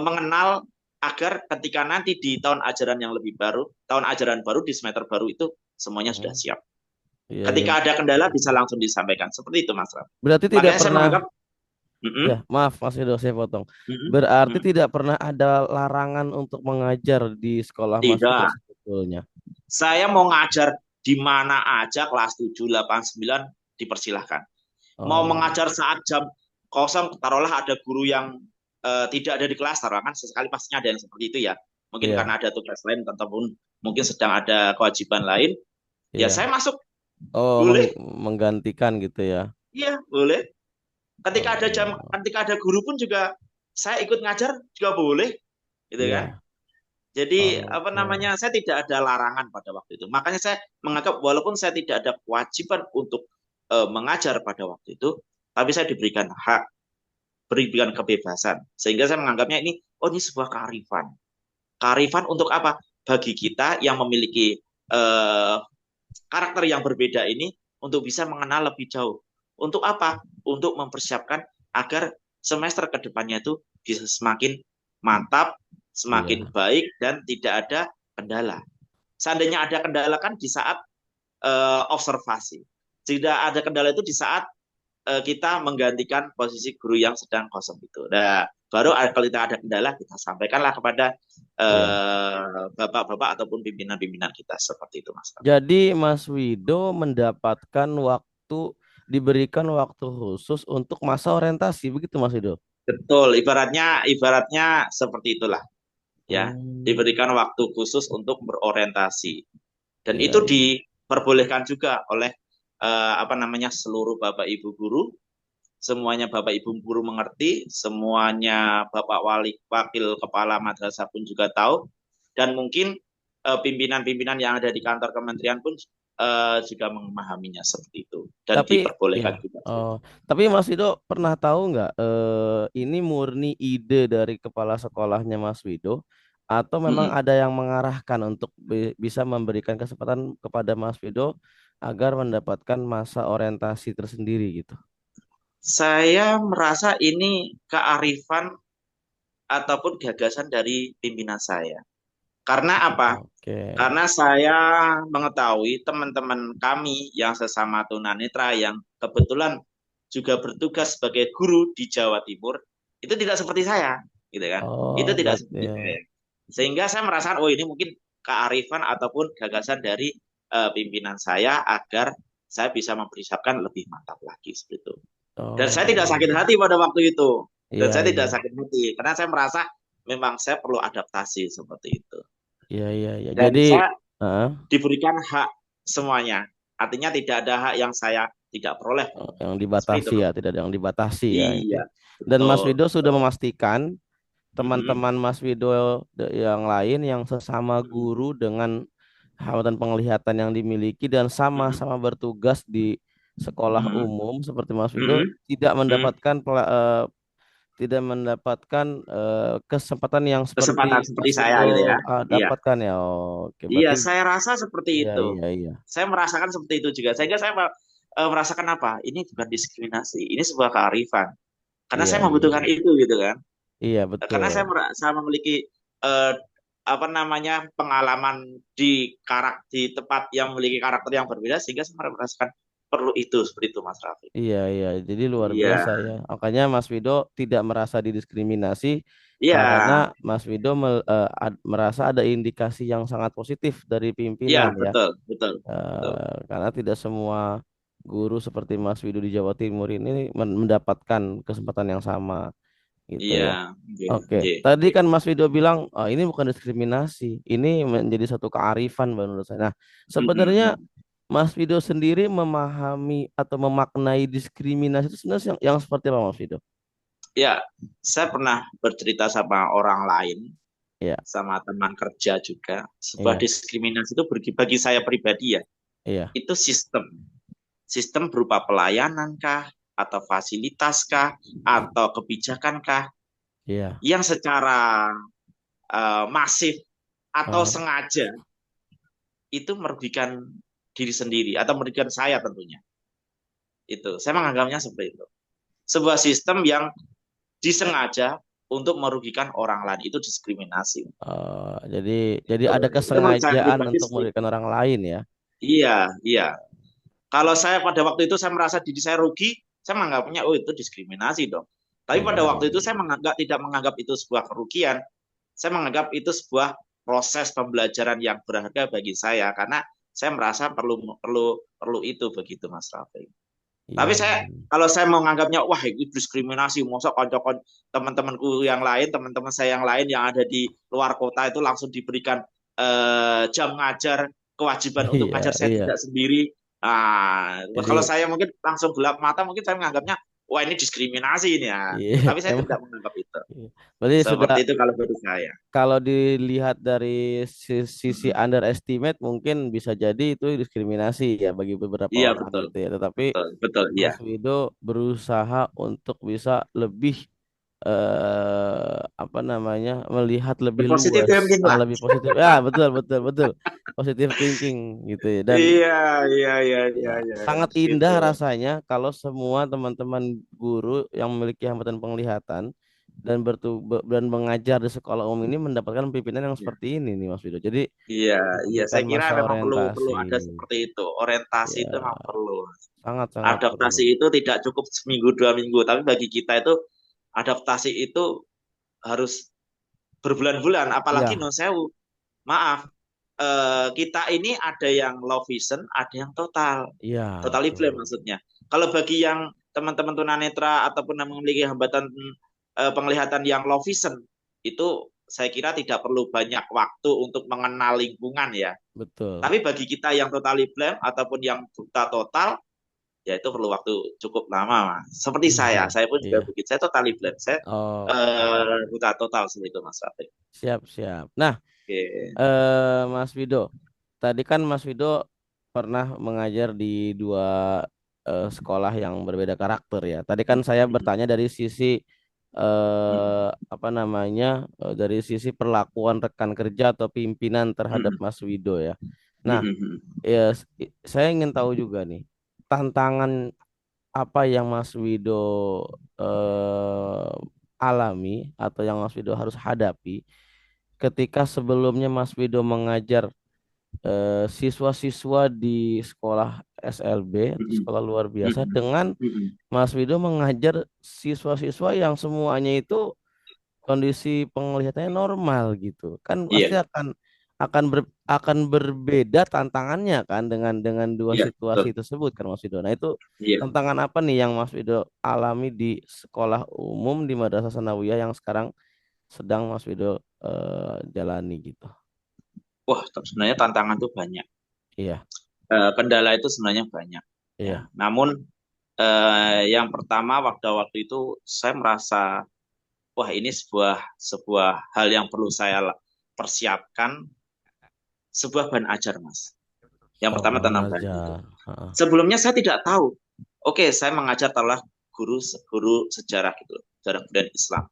mengenal agar ketika nanti di tahun ajaran yang lebih baru, tahun ajaran baru di semester baru itu semuanya sudah Hmm, siap. iya, iya. Ketika ada kendala bisa langsung disampaikan. Seperti itu Mas Ram. Berarti tidak Makanya saya pernah, menganggap mm-mm, ya maaf Mas Wido saya potong. mm-mm, Berarti mm-mm. tidak pernah ada larangan untuk mengajar di sekolah Mas Wido Tidak. sebetulnya. Saya mau ngajar di mana aja kelas 7, 8, 9 dipersilahkan. Mau Oh, mengajar saat jam kosong, taruhlah ada guru yang tidak ada di kelas, taruhlah kan sesekali pastinya ada yang seperti itu ya. Mungkin iya, karena ada tugas lain ataupun mungkin sedang ada kewajiban lain, ya iya. saya masuk, Oh, boleh. menggantikan gitu ya. Iya, boleh. Oh, Ketika ada guru pun juga saya ikut ngajar juga boleh, gitu kan. iya. Jadi apa Oke. namanya, saya tidak ada larangan pada waktu itu. Makanya saya menganggap walaupun saya tidak ada kewajiban untuk mengajar pada waktu itu, tapi saya diberikan hak, berikan kebebasan. Sehingga saya menganggapnya ini, oh ini sebuah kearifan. Kearifan untuk apa? Bagi kita yang memiliki eh, karakter yang berbeda ini untuk bisa mengenal lebih jauh. Untuk apa? Untuk mempersiapkan agar semester kedepannya itu bisa semakin mantap, semakin Iya. baik dan tidak ada kendala. Seandainya ada kendala kan di saat observasi. Tidak ada kendala itu di saat kita menggantikan posisi guru yang sedang kosong itu. Nah, baru kalau kita ada kendala kita sampaikanlah kepada Iya. bapak-bapak ataupun pimpinan-pimpinan kita seperti itu, Mas. Jadi Mas Wido mendapatkan waktu, diberikan waktu khusus untuk masa orientasi, begitu Mas Wido? Betul, ibaratnya seperti itulah ya. Hmm, Diberikan waktu khusus untuk berorientasi. Dan iya, itu iya. diperbolehkan juga oleh apa namanya, seluruh Bapak Ibu guru, semuanya Bapak Ibu guru mengerti, semuanya Bapak wakil kepala madrasah pun juga tahu, dan mungkin pimpinan-pimpinan yang ada di kantor kementerian pun juga memahaminya seperti itu dan Tapi diperbolehkan ya, juga. oh, tapi Mas Wido pernah tahu nggak? Ini murni ide dari kepala sekolahnya Mas Wido, atau memang Mm-mm. ada yang mengarahkan untuk bisa memberikan kesempatan kepada Mas Wido agar mendapatkan masa orientasi tersendiri gitu? Saya merasa ini kearifan ataupun gagasan dari pimpinan saya. Karena apa? Oke. Karena saya mengetahui teman-teman kami yang sesama tunanetra yang kebetulan juga bertugas sebagai guru di Jawa Timur itu tidak seperti saya, gitu kan? Itu Oh, tidak berarti seperti ya. saya. Sehingga saya merasakan, oh ini mungkin kearifan ataupun gagasan dari pimpinan saya agar saya bisa mempersiapkan lebih mantap lagi seperti itu. Dan saya tidak sakit Oh, hati pada waktu itu. Dan iya, saya iya, tidak sakit hati karena saya merasa memang saya perlu adaptasi seperti itu. iya, iya, iya. Dan Jadi, saya ah, diberikan hak semuanya. Artinya tidak ada hak yang saya tidak peroleh. yang Seperti itu, dibatasi ya, Mas. tidak ada yang dibatasi ya Iya, intinya. Dan Mas betul, Wido sudah betul. memastikan Mm-mm, teman-teman Mas Wido yang lain yang sesama mm-mm, guru dengan hambatan penglihatan yang dimiliki dan mm-mm, sama-sama bertugas di sekolah mm-mm, umum seperti Mas Wido mm-mm, tidak mm. mendapatkan tidak mendapatkan kesempatan yang seperti Kesempatan seperti Mas saya Wido gitu ya. Iya, dapatkan ya. Oke, iya, berarti saya rasa seperti iya, itu. iya, iya. Saya merasakan seperti itu juga. Sehingga saya merasakan apa? Ini bukan diskriminasi, ini sebuah kearifan. Karena Iya, saya iya, membutuhkan iya. itu gitu kan. Iya, Karena betul. saya memiliki eh, apa namanya, pengalaman di tempat yang memiliki karakter yang berbeda, sehingga saya merasakan perlu itu seperti itu Mas Raffi. Iya, iya. Jadi luar Iya, biasa ya. Makanya Mas Wido tidak merasa didiskriminasi iya, karena Mas Wido merasa ada indikasi yang sangat positif dari iya, pimpinan ya. betul, betul, betul. Karena tidak semua guru seperti Mas Wido di Jawa Timur ini mendapatkan kesempatan yang sama gitu Iya, ya. oke, Oke, oke, tadi oke. kan Mas Wido bilang ini bukan diskriminasi, ini menjadi satu kearifan menurut saya. Nah, sebenarnya Mm-mm. Mas Wido sendiri memahami atau memaknai diskriminasi itu sebenarnya yang seperti apa Mas Wido? Ya, saya pernah bercerita sama orang lain, Iya, sama teman kerja juga. Sebuah iya, diskriminasi itu bagi saya pribadi ya, iya, itu sistem. Sistem berupa pelayanan kah, atau fasilitas kah, atau kebijakan kah, iya. yang secara masif atau Ah, sengaja itu merugikan diri sendiri atau merugikan saya tentunya. Itu, saya menganggapnya seperti itu. Sebuah sistem yang disengaja untuk merugikan orang lain itu diskriminasi. jadi ada Itu menurut saya kesengajaan pribadi untuk seperti itu. merugikan orang lain ya. Iya, iya. Kalau saya pada waktu itu saya merasa diri saya rugi, saya menganggapnya oh itu diskriminasi dong. Tapi pada Iya, waktu itu saya tidak menganggap itu sebuah kerugian. Saya menganggap itu sebuah proses pembelajaran yang berharga bagi saya karena saya merasa perlu perlu perlu itu begitu Mas Rafi. Tapi iya, saya kalau saya mau menganggapnya wah itu diskriminasi, masa kocok teman-temanku yang lain, teman-teman saya yang lain yang ada di luar kota itu langsung diberikan jam ngajar, kewajiban untuk iya, ngajar saya iya, tidak sendiri. Nah, kalau jadi saya mungkin langsung gelap mata, mungkin saya menganggapnya wah ini diskriminasi ini ya. iya, Tapi saya emang tidak menganggap itu. iya. Berarti sudah Seperti itu kalau menurut saya. kalau dilihat dari sisi Mm-mm. underestimate mungkin bisa jadi itu diskriminasi ya bagi beberapa Iya orang betul, gitu ya. Tetapi betul, betul, iya. Mas Wido berusaha untuk bisa lebih apa namanya melihat lebih Positif luas, thinking lah. lebih positif. Ya, betul betul betul. Positive thinking gitu ya. Dan Iya, iya, iya, ya iya, iya. sangat Gitu. indah rasanya kalau semua teman-teman guru yang memiliki hambatan penglihatan dan mengajar di sekolah umum ini mendapatkan pimpinan yang Iya. seperti ini nih Mas Wido. Jadi Iya, iya. diberikan Saya kira masa memang perlu perlu orientasi. ada seperti itu. Orientasi itu Ya, memang perlu. sangat-sangat perlu. Adaptasi itu tidak cukup seminggu 2 minggu, tapi bagi kita itu adaptasi itu harus berbulan-bulan. Apalagi Iya, non sewu. Maaf, kita ini ada yang low vision, ada yang total, iya totally blind betul. maksudnya. Kalau bagi yang teman-teman tunanetra ataupun yang memiliki hambatan penglihatan yang low vision, itu saya kira tidak perlu banyak waktu untuk mengenal lingkungan ya. Betul. Tapi bagi kita yang totally blind ataupun yang buta total, ya itu perlu waktu cukup lama, Mas. Seperti Iya, saya pun juga iya. begitu. Saya totally blind, saya Oke. buta total seperti itu, Mas Rafiq. Siap, siap. Nah, Oke. Mas Wido, tadi kan Mas Wido pernah mengajar di dua sekolah yang berbeda karakter ya. Tadi kan saya bertanya dari sisi apa namanya, dari sisi perlakuan rekan kerja atau pimpinan terhadap Mas Wido ya. Nah, ya, saya ingin tahu juga nih, tantangan apa yang Mas Wido alami atau yang Mas Wido harus hadapi ketika sebelumnya Mas Wido mengajar siswa-siswa di sekolah SLB atau sekolah luar biasa dengan Mas Wido mengajar siswa-siswa yang semuanya itu kondisi penglihatannya normal gitu kan Iya, pasti akan berbeda tantangannya kan dengan dua iya, betul. situasi tersebut kan Mas Wido. Nah itu Iya. tantangan apa nih yang Mas Wido alami di sekolah umum di Madrasah Sanawiyah yang sekarang sedang Mas Wido jalani gitu. Wah, sebenarnya tantangan tuh banyak. Iya, Kendala itu sebenarnya banyak. Ya. iya, Namun yang pertama waktu itu saya merasa wah ini sebuah sebuah hal yang perlu saya persiapkan sebuah bahan ajar, Mas. Yang oh pertama tentang bahan itu. mengajar. Heeh. Sebelumnya saya tidak tahu. Oke, saya mengajar adalah guru guru sejarah gitu, sejarah budaya Islam.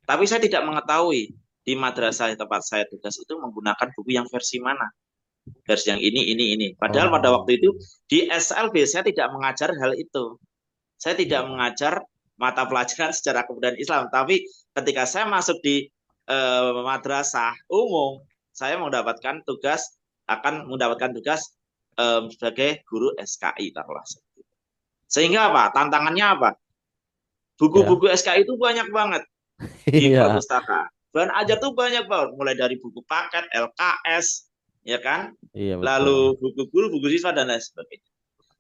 Tapi saya tidak mengetahui di madrasah tempat saya tugas itu menggunakan buku yang versi mana. Versi yang ini. Padahal pada Oh, waktu itu di SLB saya tidak mengajar hal itu. Saya tidak mengajar mata pelajaran sejarah kebudayaan Islam. Tapi ketika saya masuk di madrasah umum, saya mendapatkan tugas sebagai guru SKI taruhlah seperti itu. Sehingga apa? Tantangannya apa? Ya. Buku-buku SKI itu banyak banget di Iya. perpustakaan. Bahan ajar tuh banyak banget, mulai dari buku paket, LKS, ya kan? Iya Lalu betul. buku guru, buku siswa dan lain sebagainya.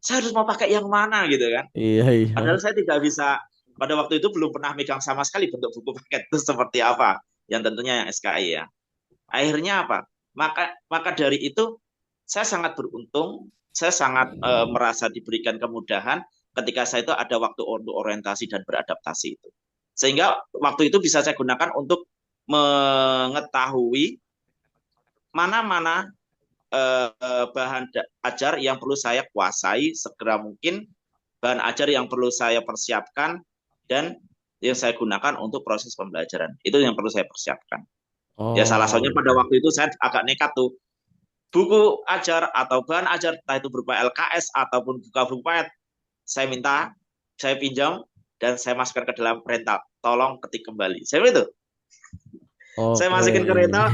Saya harus mau pakai yang mana gitu kan? Iya iya. Padahal saya tidak bisa, pada waktu itu belum pernah megang sama sekali bentuk buku paket itu seperti apa. Yang tentunya yang SKI ya. Akhirnya apa? Maka dari itu saya sangat beruntung, saya sangat merasa diberikan kemudahan ketika saya itu ada waktu untuk orientasi dan beradaptasi itu. Sehingga waktu itu bisa saya gunakan untuk mengetahui mana-mana bahan ajar yang perlu saya kuasai segera mungkin, bahan ajar yang perlu saya persiapkan, dan yang saya gunakan untuk proses pembelajaran. Itu yang perlu saya persiapkan. Ya salah Oh satunya pada iya. waktu itu saya agak nekat tuh. Buku ajar atau bahan ajar, entah itu berupa LKS ataupun buku paket, saya minta, saya pinjam, dan saya masukkan ke dalam rental. Tolong ketik kembali. Saya itu. Saya Oke. masukin ke rental,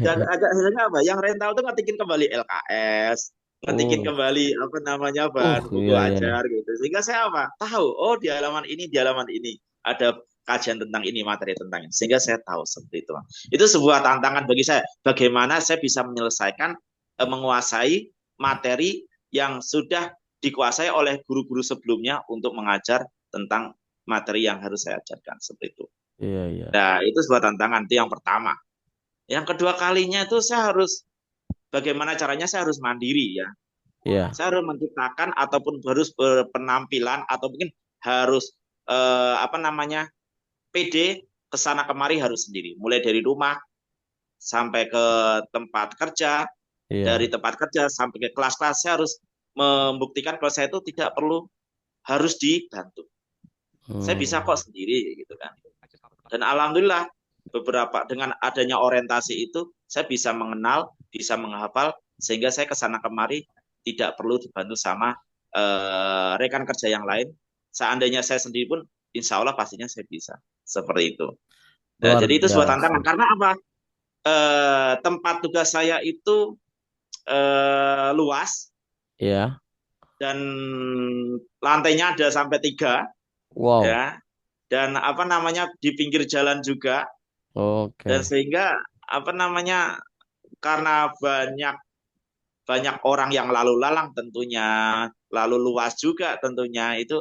agak hasilnya apa? Yang rental tuh ngetikin kembali LKS, ngetikin Uh, kembali apa namanya bahan buku iya iya. ajar gitu. Sehingga saya apa? Tahu, oh di halaman ini ada kajian tentang ini, materi tentang ini. Sehingga saya tahu seperti itu. Itu sebuah tantangan bagi saya. Bagaimana saya bisa menyelesaikan, menguasai materi yang sudah dikuasai oleh guru-guru sebelumnya untuk mengajar tentang materi yang harus saya ajarkan seperti itu. Iya iya. Nah, itu sebuah tantangan. Itu yang pertama. Yang kedua kalinya itu saya harus, bagaimana caranya saya harus mandiri ya. Iya. Saya harus menciptakan ataupun harus berpenampilan atau mungkin harus apa namanya PD kesana kemari harus sendiri. Mulai dari rumah sampai ke tempat kerja, dari Iya. tempat kerja sampai ke kelas-kelas saya harus membuktikan kalau saya itu tidak perlu harus dibantu. Saya bisa kok Hmm. sendiri gitu kan. Dan alhamdulillah beberapa dengan adanya orientasi itu saya bisa mengenal, bisa menghafal sehingga saya kesana kemari tidak perlu dibantu sama rekan kerja yang lain. Seandainya saya sendiri pun insya Allah pastinya saya bisa seperti itu. Nah, Luar jadi itu sebuah biasa. tantangan karena apa? Tempat tugas saya itu luas Iya. dan lantainya ada sampai 3 Wow. ya, dan apa namanya di pinggir jalan juga, dan Oke. sehingga apa namanya karena banyak banyak orang yang lalu lalang tentunya, lalu luas juga tentunya, itu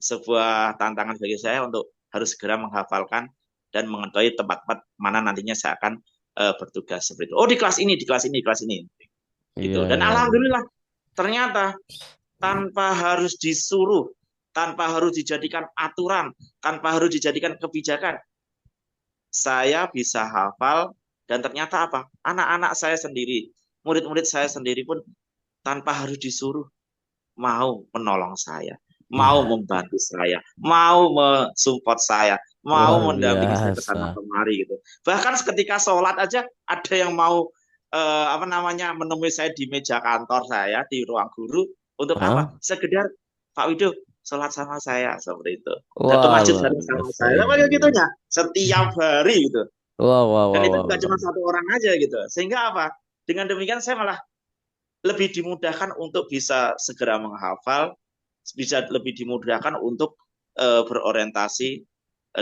sebuah tantangan bagi saya untuk harus segera menghafalkan dan mengetahui tempat-tempat mana nantinya saya akan bertugas seperti itu. Oh di kelas ini, di kelas ini, di kelas ini, Iya gitu. Dan iya iya. alhamdulillah ternyata tanpa harus disuruh, tanpa harus dijadikan aturan, tanpa harus dijadikan kebijakan, saya bisa hafal dan ternyata apa? Anak-anak saya sendiri, murid-murid saya sendiri pun tanpa harus disuruh mau menolong saya, mau Iya. membantu saya, mau mensupport saya, mau Luar mendampingi saya ke biasa. sana kemari gitu. Bahkan ketika sholat aja ada yang mau apa namanya menemui saya di meja kantor saya di ruang guru untuk apa? Hah? Sekedar Pak Widow sholat sama saya seperti itu. Dan ke Wah, masjid luar bareng sama biasa. saya. Iya Apa iya. gitunya? Setiap hari gitu. Wah, wah, Dan wah, itu wah, nggak wah. cuma satu orang aja gitu. Sehingga apa? Dengan demikian saya malah lebih dimudahkan untuk bisa segera menghafal, bisa lebih dimudahkan untuk berorientasi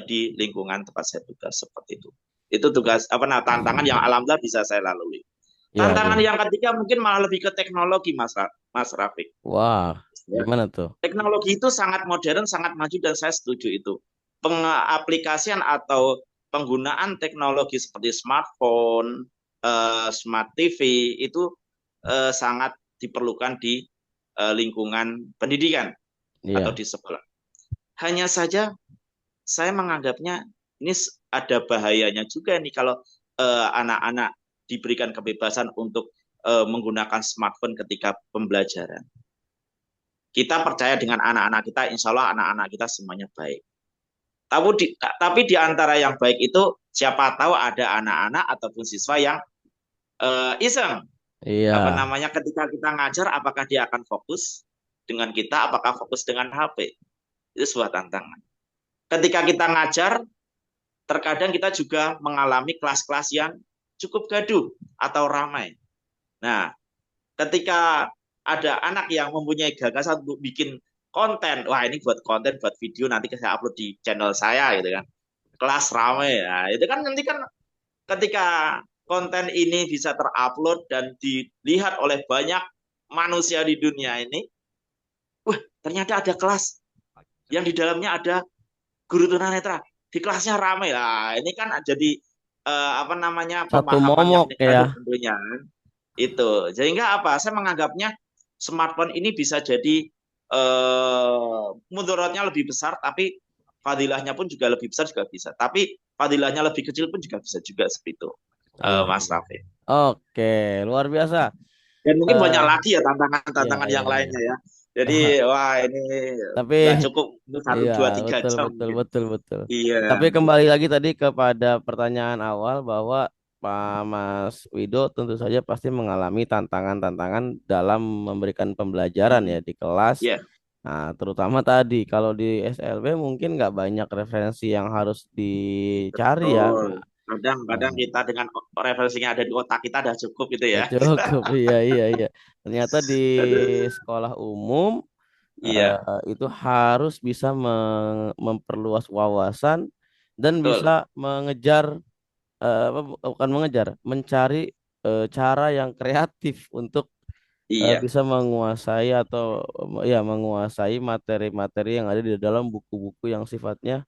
di lingkungan tempat saya tugas seperti itu. Itu tugas apa nah tantangan yang alhamdulillah bisa saya lalui. Iya, Tantangan iya. yang ketiga mungkin malah lebih ke teknologi Mas Rafiq. Wah, Ya. gimana tuh? Teknologi itu sangat modern, sangat maju dan saya setuju itu. Pengaplikasian atau penggunaan teknologi seperti smartphone, smart TV itu sangat diperlukan di lingkungan pendidikan atau Iya, di sekolah. Hanya saja saya menganggapnya ini ada bahayanya juga nih kalau anak-anak diberikan kebebasan untuk menggunakan smartphone ketika pembelajaran. Kita percaya dengan anak-anak kita, insya Allah anak-anak kita semuanya baik. Tapi di antara yang baik itu siapa tahu ada anak-anak ataupun siswa yang iseng, apa iya, namanya ketika kita ngajar apakah dia akan fokus dengan kita, apakah fokus dengan HP. Itu sebuah tantangan. Ketika kita ngajar, terkadang kita juga mengalami kelas-kelas yang cukup gaduh atau ramai. Nah, ketika ada anak yang mempunyai gagasan untuk bikin konten, wah ini buat konten, buat video nanti saya upload di channel saya gitu kan. Kelas rame ya. Itu kan nanti kan ketika konten ini bisa terupload dan dilihat oleh banyak manusia di dunia ini, wah ternyata ada kelas yang di dalamnya ada guru tunanetra, di kelasnya rame lah. Ini kan jadi apa namanya Satu pemahaman yang momok ya. negatif tentunya itu. Sehingga apa? Saya menganggapnya smartphone ini bisa jadi mudaratnya lebih besar, tapi fadilahnya pun juga lebih besar juga bisa. Tapi fadilahnya lebih kecil pun juga bisa juga seperti itu, Mas Oke. Rafi. Oke, luar biasa. Dan mungkin banyak Eh, lagi ya iya, tantangan-tantangan iya, yang iya. lainnya ya. Jadi wah ini Tapi nggak cukup satu iya, dua tiga betul, jam betul, mungkin. betul, betul. Iya, Tapi kembali lagi tadi kepada pertanyaan awal bahwa Pak Mas Wido tentu saja pasti mengalami tantangan-tantangan dalam memberikan pembelajaran ya hmm, di kelas. iya Nah, terutama tadi kalau di SLB mungkin nggak banyak referensi yang harus dicari ya. betul. Kadang-kadang Nah, kita dengan referensinya ada di otak kita udah cukup gitu udah ya. cukup, iya, iya, iya. Ternyata di Aduh. sekolah umum Iya, itu harus bisa memperluas wawasan dan bisa betul. mengejar bukan mengejar, mencari cara yang kreatif untuk Iya, bisa menguasai atau ya menguasai materi-materi yang ada di dalam buku-buku yang sifatnya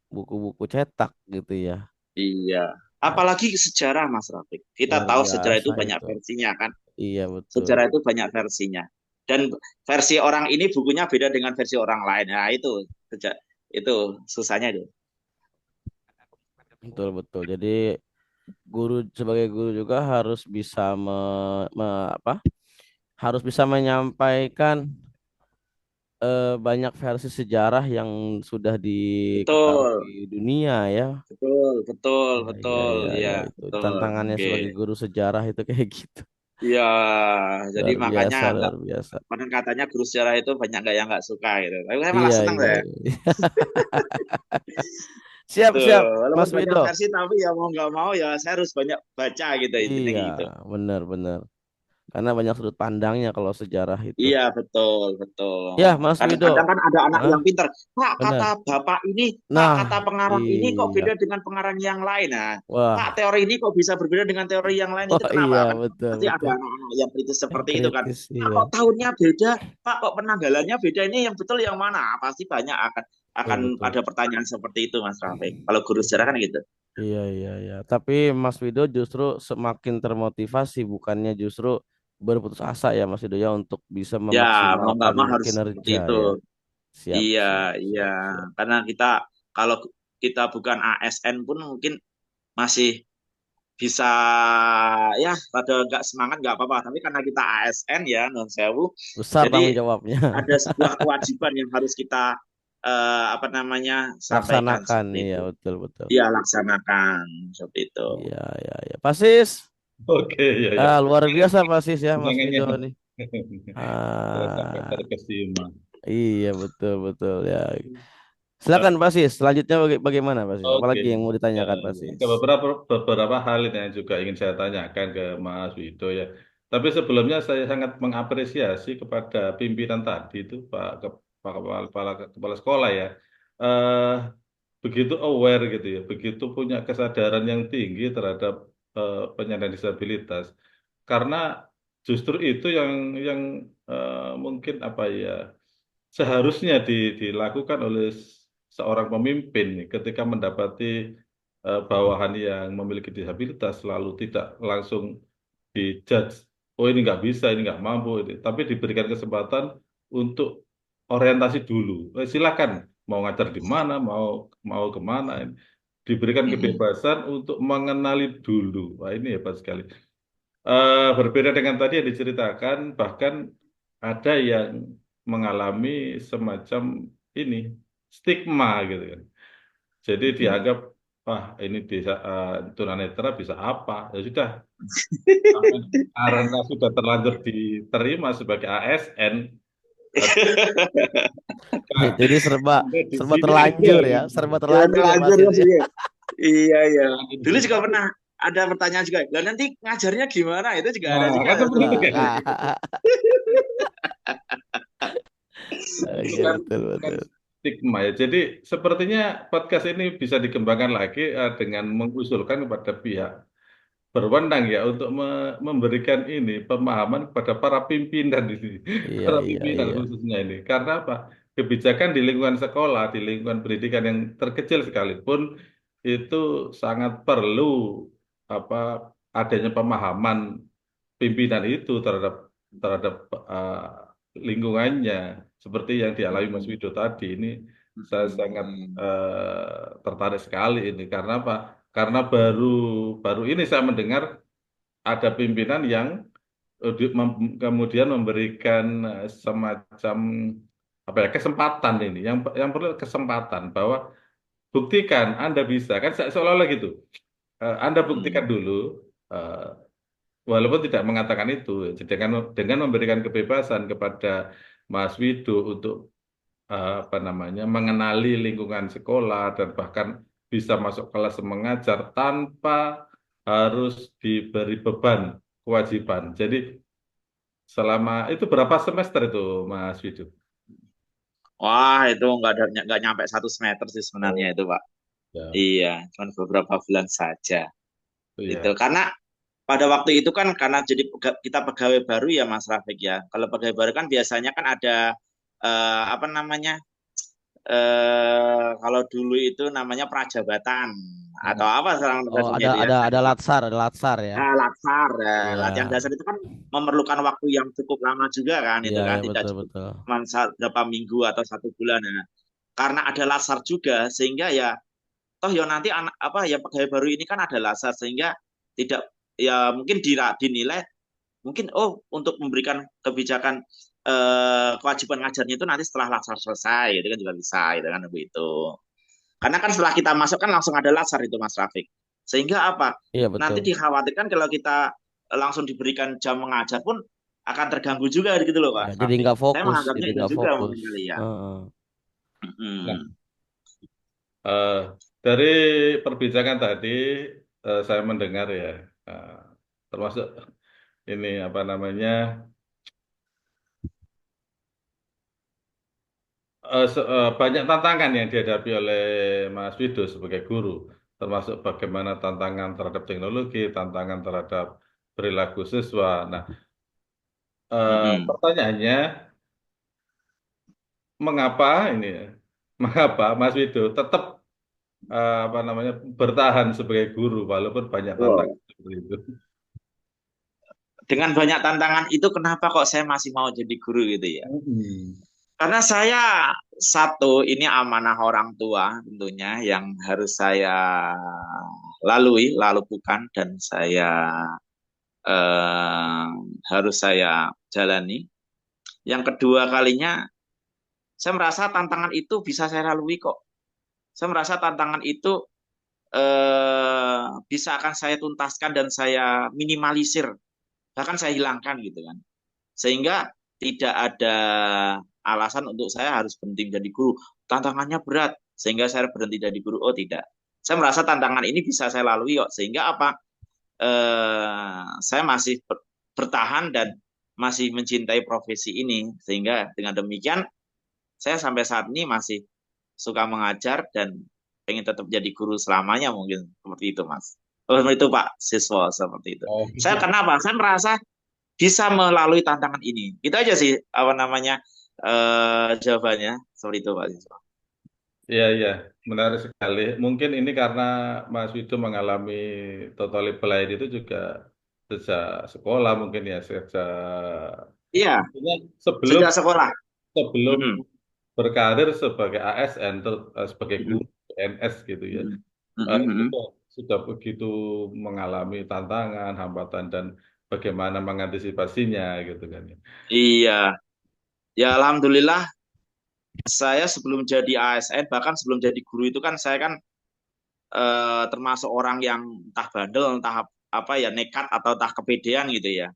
buku-buku cetak gitu ya. iya. Nah, Apalagi sejarah Mas Rafiq. Kita luar tahu sejarah biasa itu banyak itu. versinya kan. Iya betul. Sejarah itu banyak versinya. Dan versi orang ini bukunya beda dengan versi orang lain. Nah, itu susahnya itu. Betul betul. Jadi guru sebagai guru juga harus bisa apa? Harus bisa menyampaikan banyak versi sejarah yang sudah Betul. diketahui dunia ya. Betul, betul, Ya, ya, betul. ya, Ya, ya itu betul. tantangannya Oke. sebagai guru sejarah itu kayak gitu. Iya, jadi Luar makanya biasa, nggak luar biasa. konon katanya guru sejarah itu banyak nggak yang nggak suka gitu. Tapi saya malah Iya, senang iya, saya. iya. Siap, Tuh, siap, walaupun Mas banyak Wido. versi tapi ya mau nggak mau ya saya harus banyak baca gitu intinya Iya, gitu. benar, benar. Karena banyak sudut pandangnya kalau sejarah itu. Iya betul betul. Ya, Mas Kadang-kadang Wido. kan ada anak Hah? yang pinter. Pak kata Benar. bapak ini, Pak Nah, kata pengarang ini kok iya. beda dengan pengarang yang lain. Nah, Pak Wah, teori ini kok bisa berbeda dengan teori yang lain wah itu iya, kenapa kan? betul, Pasti ada betul. anak-anak yang kritis Yang seperti itu kan. kritis, Pak iya. kok tahunnya beda, Pak kok penanggalannya beda ini yang betul yang mana? Pasti banyak Betul, akan betul. ada pertanyaan seperti itu Mas Rafiq. Kalau guru sejarah kan gitu. Iya, iya, iya. Tapi Mas Wido justru semakin termotivasi, bukannya justru berputus asa ya Mas Wido ya untuk bisa Ya mau nggak memaksimalkan mau harus seperti kinerja itu. ya. Siap, Iya, siap, iya. siap, siap. Karena kalau kita bukan ASN pun mungkin masih bisa ya pada nggak semangat nggak apa-apa. Tapi karena kita ASN ya non sewu, Besar tanggung jadi jawabnya. ada sebuah kewajiban yang harus kita apa namanya sampaikan Laksanakan, seperti iya itu. betul, betul. Iya laksanakan seperti itu. Iya, iya, iya. Pasis, Oke, ya, ya. luar biasa Pasis ya Mas Tantangannya Wido nih. sampai Ah, terkesima. iya betul, betul ya. Silakan Pasis. Selanjutnya bagaimana Pasis? Oke, Apalagi yang mau ditanyakan Pasis? ada beberapa hal ini yang juga ingin saya tanyakan ke Mas Wido ya. Tapi sebelumnya saya sangat mengapresiasi kepada pimpinan tadi itu Pak kepala sekolah ya. Eh, Begitu aware gitu ya, begitu punya kesadaran yang tinggi terhadap penyandang disabilitas. Karena justru itu yang mungkin apa ya seharusnya dilakukan oleh seorang pemimpin nih, ketika mendapati bawahan yang memiliki disabilitas lalu tidak langsung dijudge, oh ini nggak bisa, ini nggak mampu, tapi diberikan kesempatan untuk orientasi dulu. Silakan mau ngajar di mana, mau mau kemana, diberikan Mm-mm. kebebasan untuk mengenali dulu. Wah ini hebat sekali. Berbeda dengan tadi yang diceritakan, bahkan ada yang mengalami semacam ini stigma gitu kan. Jadi Mm-mm. dianggap, wah ini bisa tunanetra bisa apa? Ya sudah, karena sudah terlanjur diterima sebagai ASN, nah, Jadi serba di serba sini aja terlanjur ya, gitu. serba Ya terlanjur ya terlanjur Pasis mas ya. iya. Iya iya. Jangan Dulu juga dikasih. pernah ada pertanyaan juga. Lah nanti ngajarnya gimana? Itu juga ada Nah, juga kan seperti itu Nah, kan. itu Iya kan betul kan betul. stigma ya. Jadi sepertinya podcast ini bisa dikembangkan lagi dengan mengusulkan kepada pihak berwenang ya untuk memberikan ini pemahaman kepada para pimpinan ini, Iya para iya pimpinan iya. khususnya ini. Karena apa? Kebijakan di lingkungan sekolah, di lingkungan pendidikan yang terkecil sekalipun itu sangat perlu apa adanya pemahaman pimpinan itu terhadap terhadap eh, lingkungannya seperti yang dialami Mas Mm-mm. Wido tadi. Ini saya sangat Mm-mm. tertarik sekali ini karena apa? Karena baru baru ini saya mendengar ada pimpinan yang kemudian memberikan semacam apa ya kesempatan ini yang perlu kesempatan bahwa buktikan Anda bisa kan seolah-olah gitu. Anda buktikan Mm-mm. dulu eh, walaupun tidak mengatakan itu dengan memberikan kebebasan kepada Mas Wido untuk apa namanya mengenali lingkungan sekolah dan bahkan bisa masuk kelas mengajar tanpa harus diberi beban kewajiban. Jadi selama itu berapa semester itu Mas Widu? Wah, itu nggak nyampe 1 semester sih sebenarnya Oh itu, Pak. ya, Iya, cuma beberapa bulan saja. Itu iya. karena pada waktu itu kan karena jadi kita pegawai baru ya Mas Rafiq ya. Kalau pegawai baru kan biasanya kan ada apa namanya kalau dulu itu namanya prajabatan atau Mm-mm. apa sekarang Oh bahasanya itu ya. ada latsar ya. Latsar. Iya Latihan dasar itu kan memerlukan waktu yang cukup lama juga kan iya itu kan iya tidak betul cukup betul. cuma berapa minggu atau 1 bulan. Nah, karena ada latsar juga sehingga ya toh ya nanti anak apa ya pegawai baru ini kan ada latsar sehingga tidak ya mungkin dinilai mungkin oh untuk memberikan kebijakan kewajiban ngajarnya itu nanti setelah latsar selesai itu kan juga bisa itu kan begitu. Karena kan setelah kita masuk kan langsung ada latsar itu Mas Rafiq. Sehingga apa? Iya Nanti betul. dikhawatirkan kalau kita langsung diberikan jam mengajar pun akan terganggu juga gitu loh Ya, Mas jadi Rafiq. nggak Saya fokus, menganggapnya jadi itu nggak juga fokus. mungkin kali ya. Heeh. Nah, Mm-mm. eh, dari perbincangan tadi saya mendengar ya, eh, termasuk ini apa namanya banyak tantangan yang dihadapi oleh Mas Wido sebagai guru, termasuk bagaimana tantangan terhadap teknologi, tantangan terhadap perilaku siswa. Nah, Mm-mm. pertanyaannya, mengapa ini ya? Mengapa Mas Wido tetap apa namanya bertahan sebagai guru walaupun banyak Wow. tantangan seperti itu? Dengan banyak tantangan itu kenapa kok saya masih mau jadi guru gitu ya? Hmm. Karena saya satu ini amanah orang tua tentunya yang harus saya lakukan dan saya eh, harus saya jalani. Yang kedua kalinya, saya merasa tantangan itu bisa saya lalui kok. Saya merasa tantangan itu bisa akan saya tuntaskan dan saya minimalisir, bahkan saya hilangkan gitu kan. Sehingga tidak ada alasan untuk saya harus berhenti menjadi guru. Tantangannya berat, sehingga saya berhenti jadi guru. Oh tidak. Saya merasa tantangan ini bisa saya lalui kok. Sehingga apa? Saya masih bertahan dan masih mencintai profesi ini. Sehingga dengan demikian saya sampai saat ini masih suka mengajar dan pengen tetap jadi guru selamanya mungkin seperti itu Mas. Oh, seperti itu Pak siswa seperti itu. Oh, Saya kenapa? Saya merasa bisa melalui tantangan ini. Itu aja sih apa namanya jawabannya seperti itu Pak siswa. iya, iya, menarik sekali. Mungkin ini karena Mas Wido mengalami totally blind itu juga sejak sekolah mungkin ya, sejak Iya, intinya sebelum sejak sekolah. sebelum Mm-mm. berkarir sebagai ASN sebagai Mm-mm. guru PNS gitu ya. Mm-mm. Mm-mm. Itu Mm-mm. sudah begitu mengalami tantangan, hambatan dan bagaimana mengantisipasinya gitu kan ya. Iya, ya alhamdulillah saya sebelum jadi ASN bahkan sebelum jadi guru itu kan saya kan termasuk orang yang entah bandel, entah apa ya nekat atau entah kepedean gitu ya.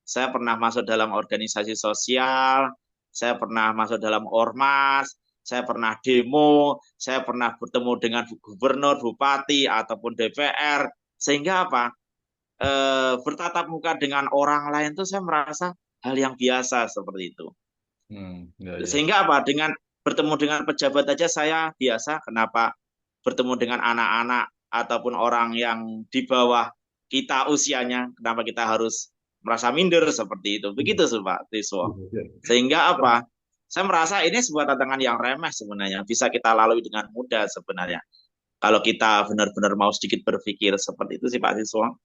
Saya pernah masuk dalam organisasi sosial, saya pernah masuk dalam ormas, saya pernah demo, saya pernah bertemu dengan gubernur, bupati ataupun DPR. Sehingga apa? Bertatap muka dengan orang lain itu saya merasa hal yang biasa seperti itu. Ya, ya. Sehingga apa? Dengan bertemu dengan pejabat aja saya biasa. Kenapa bertemu dengan anak-anak ataupun orang yang di bawah kita usianya? Kenapa kita harus merasa minder seperti itu? Begitu sih Pak Tiswo. Sehingga apa? Saya merasa ini sebuah tantangan yang remeh sebenarnya. Bisa kita lalui dengan mudah sebenarnya. Kalau kita benar-benar mau sedikit berpikir seperti itu sih Pak Tiswo.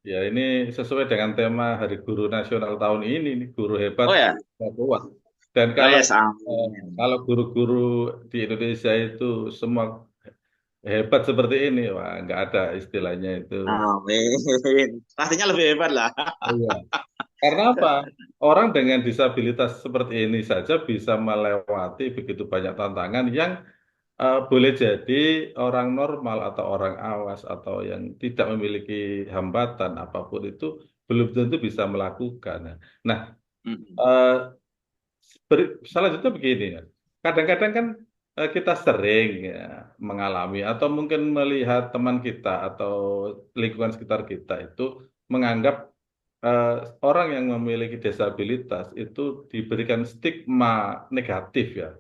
Ya, ini sesuai dengan tema Hari Guru Nasional tahun ini, nih, guru Oh hebat, ya, guru kuat. Dan oh kalau yes, amin. kalau guru-guru di Indonesia itu semua hebat seperti ini, wah nggak ada istilahnya itu. Amin. Pastinya lebih hebat lah. Iya. Karena apa? Orang dengan disabilitas seperti ini saja bisa melewati begitu banyak tantangan yang boleh jadi orang normal atau orang awas atau yang tidak memiliki hambatan apapun itu belum tentu bisa melakukan. Nah, Mm. eh, selanjutnya begini ya. Kadang-kadang kan kita sering ya, mengalami atau mungkin melihat teman kita atau lingkungan sekitar kita itu menganggap eh, orang yang memiliki disabilitas itu diberikan stigma negatif ya.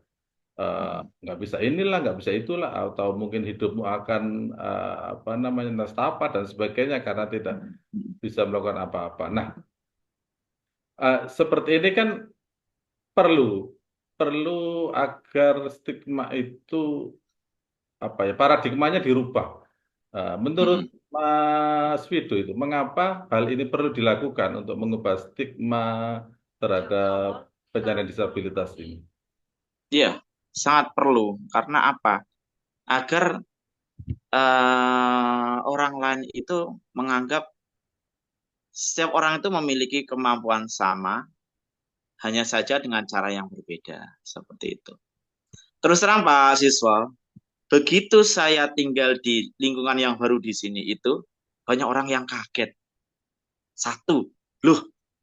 Nggak bisa inilah, nggak bisa itulah, atau mungkin hidupmu akan apa namanya nestapa dan sebagainya karena tidak bisa melakukan apa-apa. Nah, seperti ini kan perlu perlu agar stigma itu apa ya paradigmanya dirubah. Menurut Mm. Mas Wido itu mengapa hal ini perlu dilakukan untuk mengubah stigma terhadap penyandang disabilitas ini? Iya, sangat perlu. Karena apa? Agar orang lain itu menganggap setiap orang itu memiliki kemampuan sama, hanya saja dengan cara yang berbeda. Seperti itu. Terus terang Pak Siswa, begitu saya tinggal di lingkungan yang baru di sini itu, banyak orang yang kaget. Satu, loh,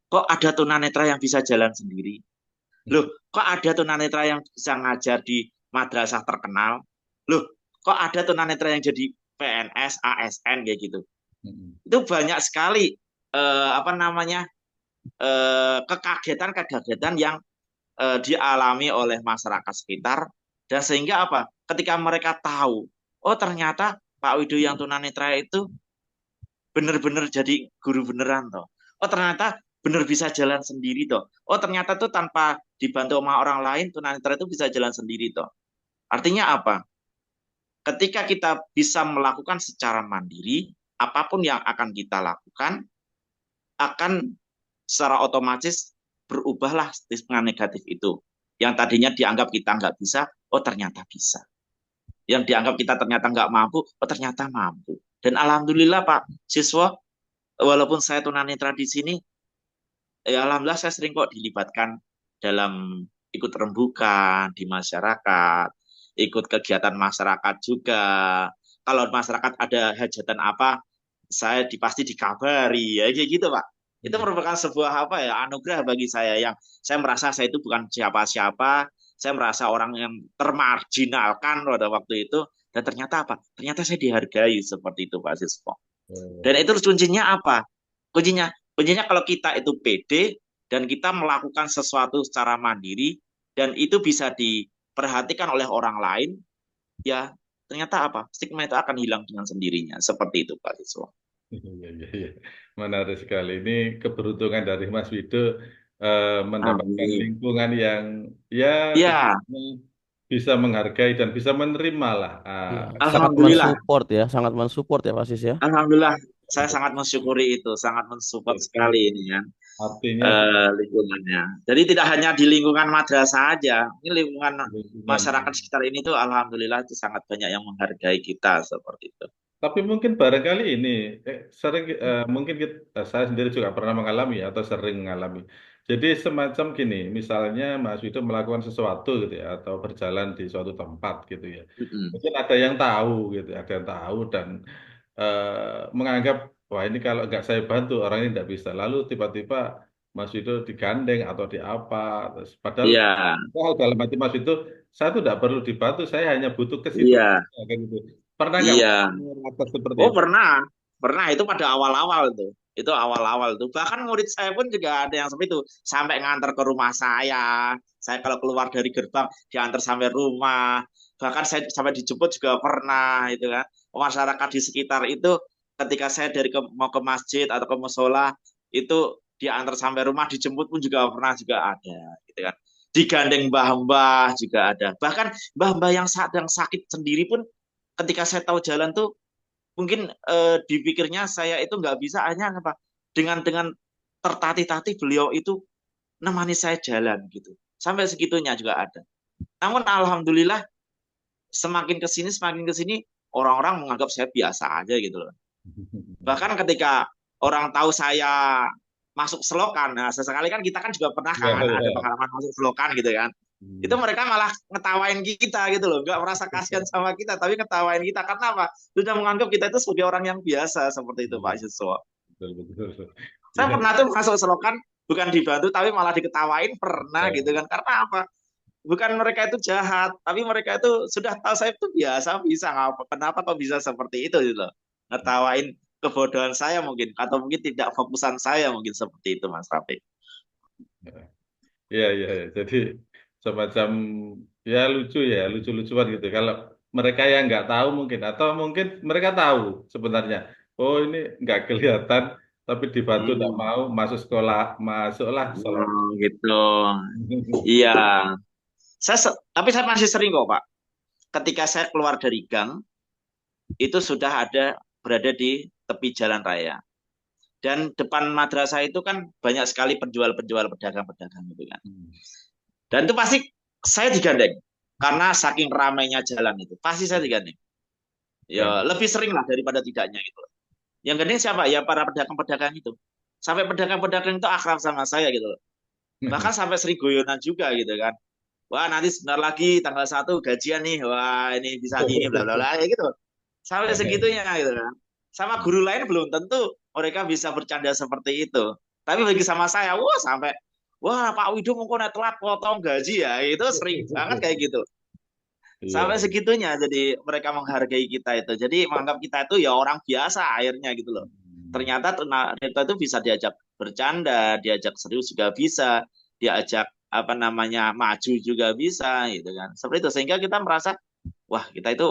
kok ada tunanetra yang bisa jalan sendiri? Loh, kok ada tunanetra yang bisa ngajar di madrasah terkenal? Loh, kok ada tunanetra yang jadi PNS, ASN kayak gitu? Mm-mm. Itu banyak sekali apa namanya kekagetan-kekagetan yang dialami oleh masyarakat sekitar dan sehingga apa? Ketika mereka tahu, oh ternyata Pak Widodo yang tunanetra itu benar-benar jadi guru beneran toh. Oh ternyata benar bisa jalan sendiri toh. Oh ternyata tuh tanpa dibantu sama orang lain tunanetra itu bisa jalan sendiri toh. Artinya apa? Ketika kita bisa melakukan secara mandiri, apapun yang akan kita lakukan akan secara otomatis berubahlah stigma negatif itu. Yang tadinya dianggap kita nggak bisa, oh ternyata bisa. Yang dianggap kita ternyata nggak mampu, oh ternyata mampu. Dan alhamdulillah Pak siswa, walaupun saya tunanetra di sini, ya alhamdulillah saya sering kok dilibatkan dalam ikut rembukan di masyarakat, ikut kegiatan masyarakat juga. Kalau masyarakat ada hajatan apa, saya pasti dikabari ya kayak gitu Pak. Itu merupakan sebuah apa ya anugerah bagi saya yang saya merasa saya itu bukan siapa-siapa, saya merasa orang yang termarginalkan pada waktu itu dan ternyata apa? Ternyata saya dihargai seperti itu Pak Siswo. Dan Oh. itu kuncinya apa? Kuncinya, kuncinya kalau kita itu pede dan kita melakukan sesuatu secara mandiri dan itu bisa diperhatikan oleh orang lain, ya ternyata apa? Stigma itu akan hilang dengan sendirinya. Seperti itu Pak Siswo. Iya, iya, iya. Menarik sekali. Ini keberuntungan dari Mas Wido mendapatkan Amin. lingkungan yang ya Ya, setidaknya bisa menghargai dan bisa menerima lah. Ya, sangat alhamdulillah. mensupport ya, sangat mensupport ya Pak Sis ya. Alhamdulillah, saya sangat mensyukuri itu, sangat mensupport Jadi sekali ini kan artinya lingkungannya. Jadi tidak hanya di lingkungan madrasah aja, ini lingkungan lingkungan. masyarakat sekitar ini tuh alhamdulillah itu sangat banyak yang menghargai kita seperti itu. Tapi mungkin barangkali ini sering mungkin saya sendiri juga pernah mengalami atau sering mengalami. Jadi semacam gini, misalnya Mas Wido melakukan sesuatu gitu ya, atau berjalan di suatu tempat gitu ya. Mm-mm. Mungkin ada yang tahu gitu, ada yang tahu dan menganggap wah ini kalau nggak saya bantu orang ini nggak bisa. Lalu tiba-tiba Mas Wido digandeng atau di apa, Iya, padahal dalam hati Mas Wido saya tuh nggak perlu dibantu, saya hanya butuh ke situ iya, aja, kayak gitu. Pernah nggak iya. merasakan seperti Oh itu? pernah, pernah itu pada awal-awal tuh. Itu awal-awal tuh. Bahkan murid saya pun juga ada yang seperti itu. Sampai ngantar ke rumah saya, Saya kalau keluar dari gerbang diantar sampai rumah, bahkan saya sampai dijemput juga pernah itu kan. Masyarakat di sekitar itu ketika saya mau ke masjid atau ke musola itu diantar sampai rumah, dijemput pun juga pernah juga ada gitu kan. Digandeng mbah-mbah juga ada. Bahkan mbah-mbah yang sedang sakit sendiri pun ketika saya tahu jalan tuh mungkin dipikirnya saya itu nggak bisa, hanya apa dengan tertatih-tatih beliau itu nemani saya jalan gitu. Sampai segitunya juga ada. Namun alhamdulillah semakin ke sini orang-orang menganggap saya biasa aja gitu loh. Bahkan ketika orang tahu saya masuk selokan, nah sesekali kan kita kan juga pernah Ya, kan ada ya. pengalaman masuk selokan gitu kan. Itu Hmm. mereka malah ngetawain kita gitu loh, nggak merasa kasihan sama kita, tapi ngetawain kita karena apa? Sudah menganggap kita itu sebagai orang yang biasa seperti itu Pak Hmm. Yusuf. Betul, betul. Saya Ya, pernah tuh masuk selokan bukan dibantu tapi malah diketawain pernah ya. gitu kan. Karena apa? Bukan mereka itu jahat, tapi mereka itu sudah tahu saya itu biasa bisa ngapa. Kenapa kok bisa seperti itu gitu loh. Ngetawain kebodohan saya mungkin atau mungkin tidak fokusan saya mungkin seperti itu Mas Rafi. Iya, iya, iya. Jadi semacam ya lucu ya, lucu-lucuan gitu. Kalau mereka yang nggak tahu mungkin, atau mungkin mereka tahu sebenarnya. Oh ini nggak kelihatan, tapi dibantu nggak Hmm, mau masuk sekolah, masuklah sekolah. gitu. Iya. Tapi saya masih sering kok Pak. Ketika saya keluar dari gang, itu sudah ada berada di tepi jalan raya. Dan depan madrasah itu kan banyak sekali penjual-penjual pedagang-pedagang gitu kan. Dan itu pasti saya digandeng. Karena saking ramainya jalan itu. Pasti saya digandeng. Ya. Ya lebih sering lah daripada tidaknya gitu. Yang gandeng siapa? Ya para pedagang-pedagang itu. Sampai pedagang-pedagang itu akrab sama saya gitu loh. Bahkan sampai sering guyonan juga gitu kan. Wah nanti sebentar lagi tanggal 1 gajian nih. Wah ini bisa ini bla bla bla gitu. Sampai segitunya gitu kan. Sama guru lain belum tentu mereka bisa bercanda seperti itu. Tapi bagi sama saya, wah Pak Widodo mau naik telat potong gaji ya, itu sering banget kayak gitu. Iya. Sampai segitunya, jadi mereka menghargai kita itu. Jadi menganggap kita itu ya orang biasa akhirnya gitu loh. Ternyata ternyata itu bisa diajak bercanda, diajak serius juga bisa, diajak apa namanya maju juga bisa gitu kan. Seperti itu sehingga kita merasa wah kita itu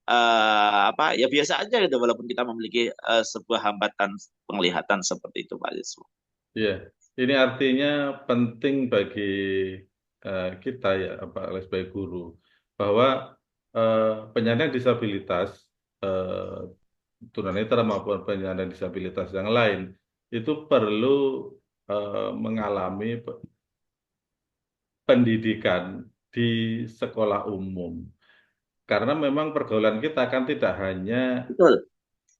apa ya biasa aja gitu walaupun kita memiliki sebuah hambatan penglihatan seperti itu Pak Yusuf. Iya. Ini artinya penting bagi kita ya, apa sebagai guru, bahwa eh, penyandang disabilitas eh, tunanetra maupun penyandang disabilitas yang lain itu perlu mengalami pendidikan di sekolah umum. Karena memang pergaulan kita kan tidak hanya Betul,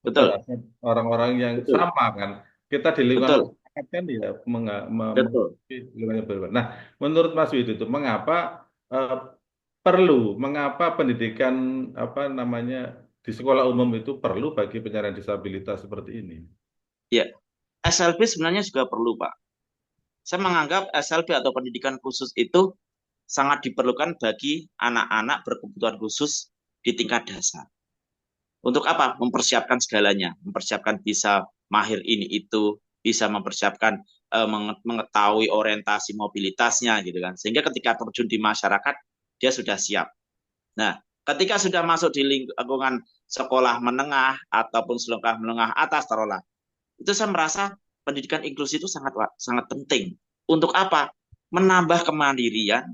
betul betul, orang-orang yang betul, sama kan. Kita di lingkungan betul, masyarakat kan ya betul. mengikuti lingkungan yang berbeda. Nah, menurut Mas Widi itu mengapa eh, perlu, mengapa pendidikan apa namanya di sekolah umum itu perlu bagi penyandang disabilitas seperti ini? Ya, SLB sebenarnya juga perlu Pak. Saya menganggap SLB atau pendidikan khusus itu sangat diperlukan bagi anak-anak berkebutuhan khusus di tingkat dasar. Untuk apa? Mempersiapkan segalanya, mempersiapkan bisa mahir ini itu, bisa mempersiapkan mengetahui orientasi mobilitasnya gitu kan. Sehingga ketika terjun di masyarakat dia sudah siap. Nah, ketika sudah masuk di lingkungan sekolah menengah ataupun sekolah menengah atas taruhlah, itu saya merasa pendidikan inklusi itu sangat sangat penting. Untuk apa? Menambah kemandirian,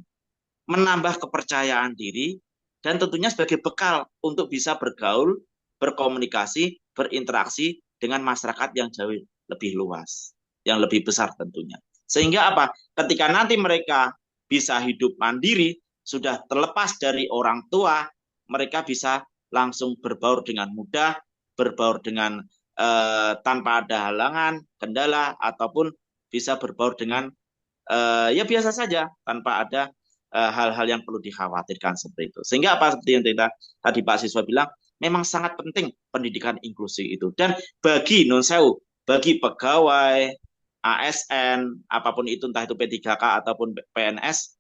menambah kepercayaan diri, dan tentunya sebagai bekal untuk bisa bergaul, berkomunikasi, berinteraksi dengan masyarakat yang jauh lebih luas, yang lebih besar tentunya. Sehingga apa? Ketika nanti mereka bisa hidup mandiri, sudah terlepas dari orang tua, mereka bisa langsung berbaur dengan mudah, berbaur dengan tanpa ada halangan, kendala, ataupun bisa berbaur dengan ya biasa saja tanpa ada hal-hal yang perlu dikhawatirkan seperti itu. Sehingga apa seperti yang tadi Pak Siswa bilang, memang sangat penting pendidikan inklusi itu. Dan bagi non sewu, bagi pegawai, ASN, apapun itu entah itu P3K ataupun PNS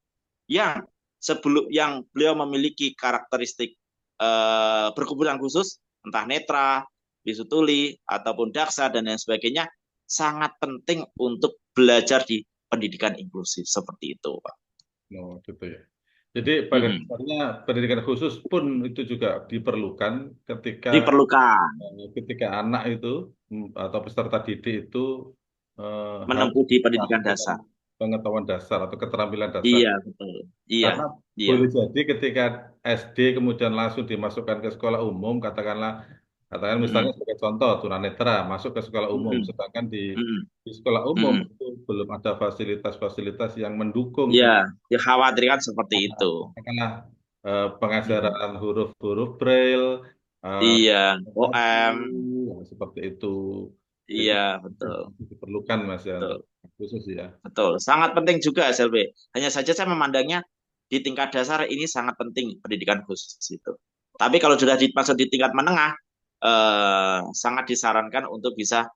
yang sebelum yang beliau memiliki karakteristik berkebutuhan khusus, entah netra, bisu tuli ataupun daksa dan lain sebagainya, sangat penting untuk belajar di pendidikan inklusif seperti itu, Pak. Oh, gitu ya. Jadi pada Mm-mm. dasarnya pendidikan khusus pun itu juga diperlukan ketika Diperlukan ketika anak itu atau peserta didik itu harus menempuh di pendidikan mendapatkan dasar. pengetahuan dasar atau keterampilan dasar. Iya, betul. Iya, Karena iya. boleh jadi ketika SD kemudian langsung dimasukkan ke sekolah umum, katakan misalnya Mm-mm. sebagai contoh tunanetra masuk ke sekolah umum, Mm-mm. sedangkan Mm-mm. di sekolah umum Mm-mm. itu belum ada fasilitas-fasilitas yang mendukung Iya, dikhawatirkan seperti itu. katakanlah Mm-mm. pengajaran huruf-huruf braille, eh, Iya, notasi, OM. ya, seperti itu. Jadi Iya, betul. masih diperlukan Mas ya untuk Betul. khusus ya. Betul. Sangat penting juga SLB. Hanya saja saya memandangnya di tingkat dasar ini sangat penting pendidikan khusus itu. Tapi kalau sudah masuk di tingkat menengah, sangat disarankan untuk bisa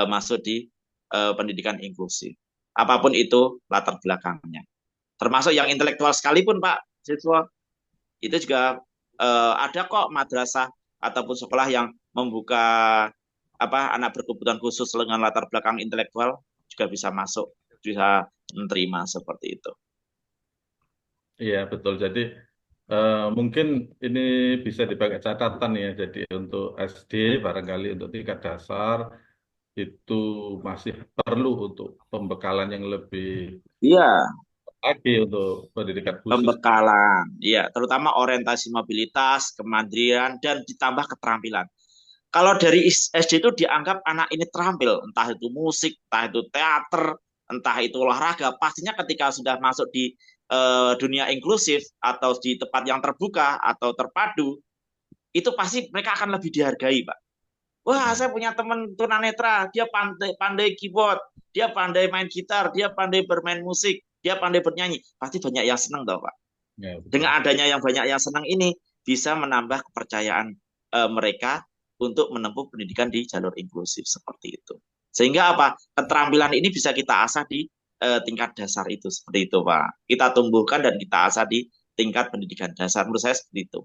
masuk di pendidikan inklusif. Apapun itu latar belakangnya. Termasuk yang intelektual sekalipun Pak siswa, itu juga ada kok madrasah ataupun sekolah yang membuka anak berkebutuhan khusus dengan latar belakang intelektual juga bisa masuk, bisa menerima seperti itu. Iya betul. Jadi mungkin ini bisa dipakai catatan ya. Jadi untuk SD barangkali untuk tingkat dasar itu masih perlu untuk pembekalan yang lebih Iya, lagi untuk pendidikan khusus. pembekalan, iya, terutama orientasi mobilitas, kemandirian, dan ditambah keterampilan. Kalau dari SD itu dianggap anak ini terampil, entah itu musik, entah itu teater, entah itu olahraga, pastinya ketika sudah masuk di dunia inklusif atau di tempat yang terbuka atau terpadu, itu pasti mereka akan lebih dihargai, Pak. Wah, saya punya teman tunanetra, dia pandai pandai keyboard, dia pandai main gitar, dia pandai bermain musik, dia pandai bernyanyi. Pasti banyak yang senang, toh, Pak. Ya betul. Dengan adanya yang banyak yang senang ini bisa menambah kepercayaan mereka untuk menempuh pendidikan di jalur inklusif seperti itu. Sehingga apa? Keterampilan ini bisa kita asah di tingkat dasar itu seperti itu, Pak. Kita tumbuhkan dan kita asah di tingkat pendidikan dasar. Menurut saya seperti itu.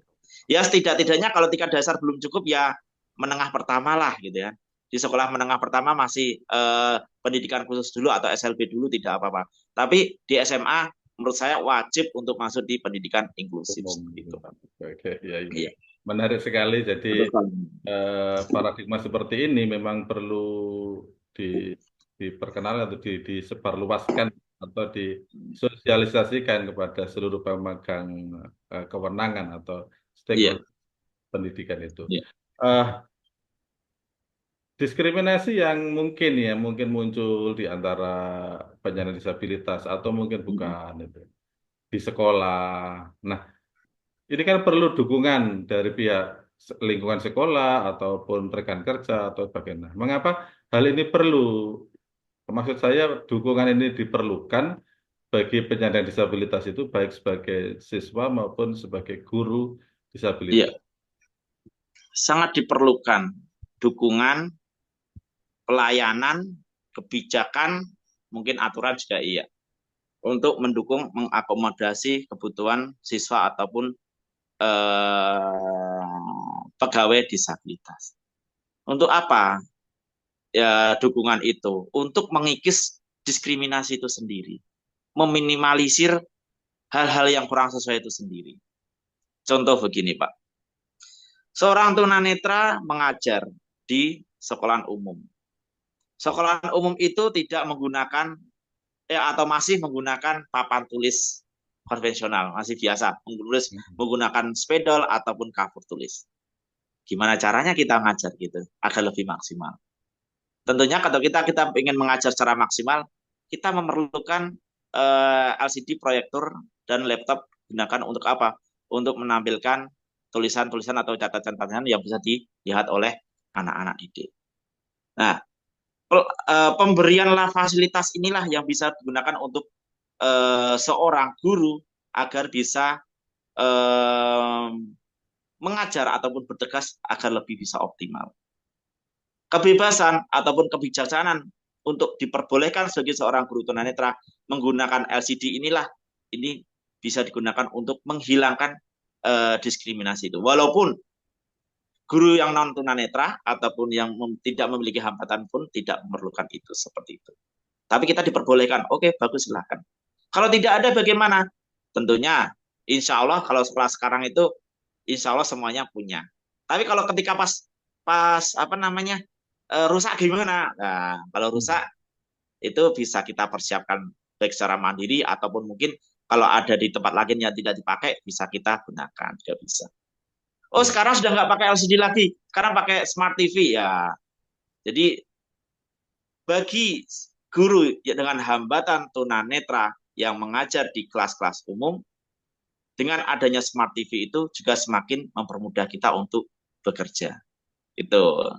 Ya setidak-tidaknya kalau tingkat dasar belum cukup ya menengah pertama lah gitu ya. Di sekolah menengah pertama masih pendidikan khusus dulu atau SLB dulu tidak apa-apa. Tapi di SMA menurut saya wajib untuk masuk di pendidikan inklusif Umum. seperti itu. Oke, ya, ya. Iya, Menarik sekali. Jadi betul sekali. paradigma seperti ini memang perlu di, diperkenalkan atau disebarluaskan atau disosialisasikan kepada seluruh pemegang kewenangan atau Iya, stakeholder pendidikan itu. iya. Eh, Diskriminasi yang mungkin muncul di antara penyandang disabilitas atau mungkin bukan itu di sekolah. Nah, ini kan perlu dukungan dari pihak lingkungan sekolah ataupun rekan kerja atau bagaimana. Mengapa hal ini perlu? Maksud saya dukungan ini diperlukan bagi penyandang disabilitas itu baik sebagai siswa maupun sebagai guru Iya, disabilitas. sangat diperlukan dukungan, pelayanan, kebijakan, mungkin aturan juga iya untuk mendukung mengakomodasi kebutuhan siswa ataupun pegawai disabilitas. Untuk apa? Ya dukungan itu untuk mengikis diskriminasi itu sendiri, meminimalisir hal-hal yang kurang sesuai itu sendiri. Contoh begini, Pak. Seorang tunanetra mengajar di sekolahan umum. Sekolahan umum itu tidak menggunakan atau masih menggunakan papan tulis konvensional, masih biasa menggunakan spedol ataupun cover tulis. Gimana caranya kita mengajar gitu agar lebih maksimal? Tentunya kalau kita ingin mengajar secara maksimal, kita memerlukan LCD proyektor dan laptop gunakan untuk apa? Untuk menampilkan tulisan-tulisan atau catatan-catatan yang bisa dilihat oleh anak-anak didik. Nah, pemberian fasilitas inilah yang bisa digunakan untuk seorang guru agar bisa mengajar ataupun bertugas agar lebih bisa optimal. Kebebasan ataupun kebijaksanaan untuk diperbolehkan sebagai seorang guru tunanetra menggunakan LCD inilah ini bisa digunakan untuk menghilangkan diskriminasi itu. Walaupun guru yang non tunanetra ataupun yang tidak memiliki hambatan pun tidak memerlukan itu seperti itu. Tapi kita diperbolehkan, oke bagus silahkan. Kalau tidak ada bagaimana? tentunya insya Allah kalau sekolah sekarang itu insya Allah semuanya punya. Tapi kalau ketika pas pas apa namanya rusak gimana? Nah, kalau rusak itu bisa kita persiapkan baik secara mandiri ataupun mungkin kalau ada di tempat lain yang tidak dipakai bisa kita gunakan juga bisa. Oh Ya. sekarang sudah nggak pakai LCD lagi, sekarang pakai Smart TV ya. Jadi bagi guru ya, dengan hambatan tunanetra yang mengajar di kelas-kelas umum, dengan adanya Smart TV itu juga semakin mempermudah kita untuk bekerja. Itu.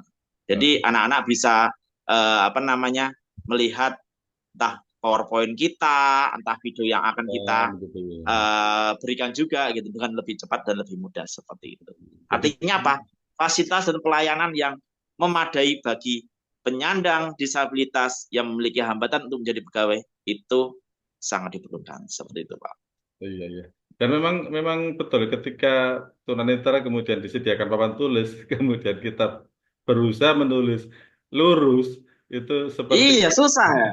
Jadi anak-anak bisa apa namanya melihat entah PowerPoint kita, entah video yang akan kita Gitu ya. berikan juga gitu dengan lebih cepat dan lebih mudah seperti itu. Jadi Artinya apa? Fasilitas dan pelayanan yang memadai bagi penyandang disabilitas yang memiliki hambatan untuk menjadi pegawai itu sangat diperlukan seperti itu, Pak. iya iya. Dan memang memang betul ketika tunanetra kemudian disediakan papan tulis, kemudian kita berusaha menulis lurus itu seperti Iya, susah ya.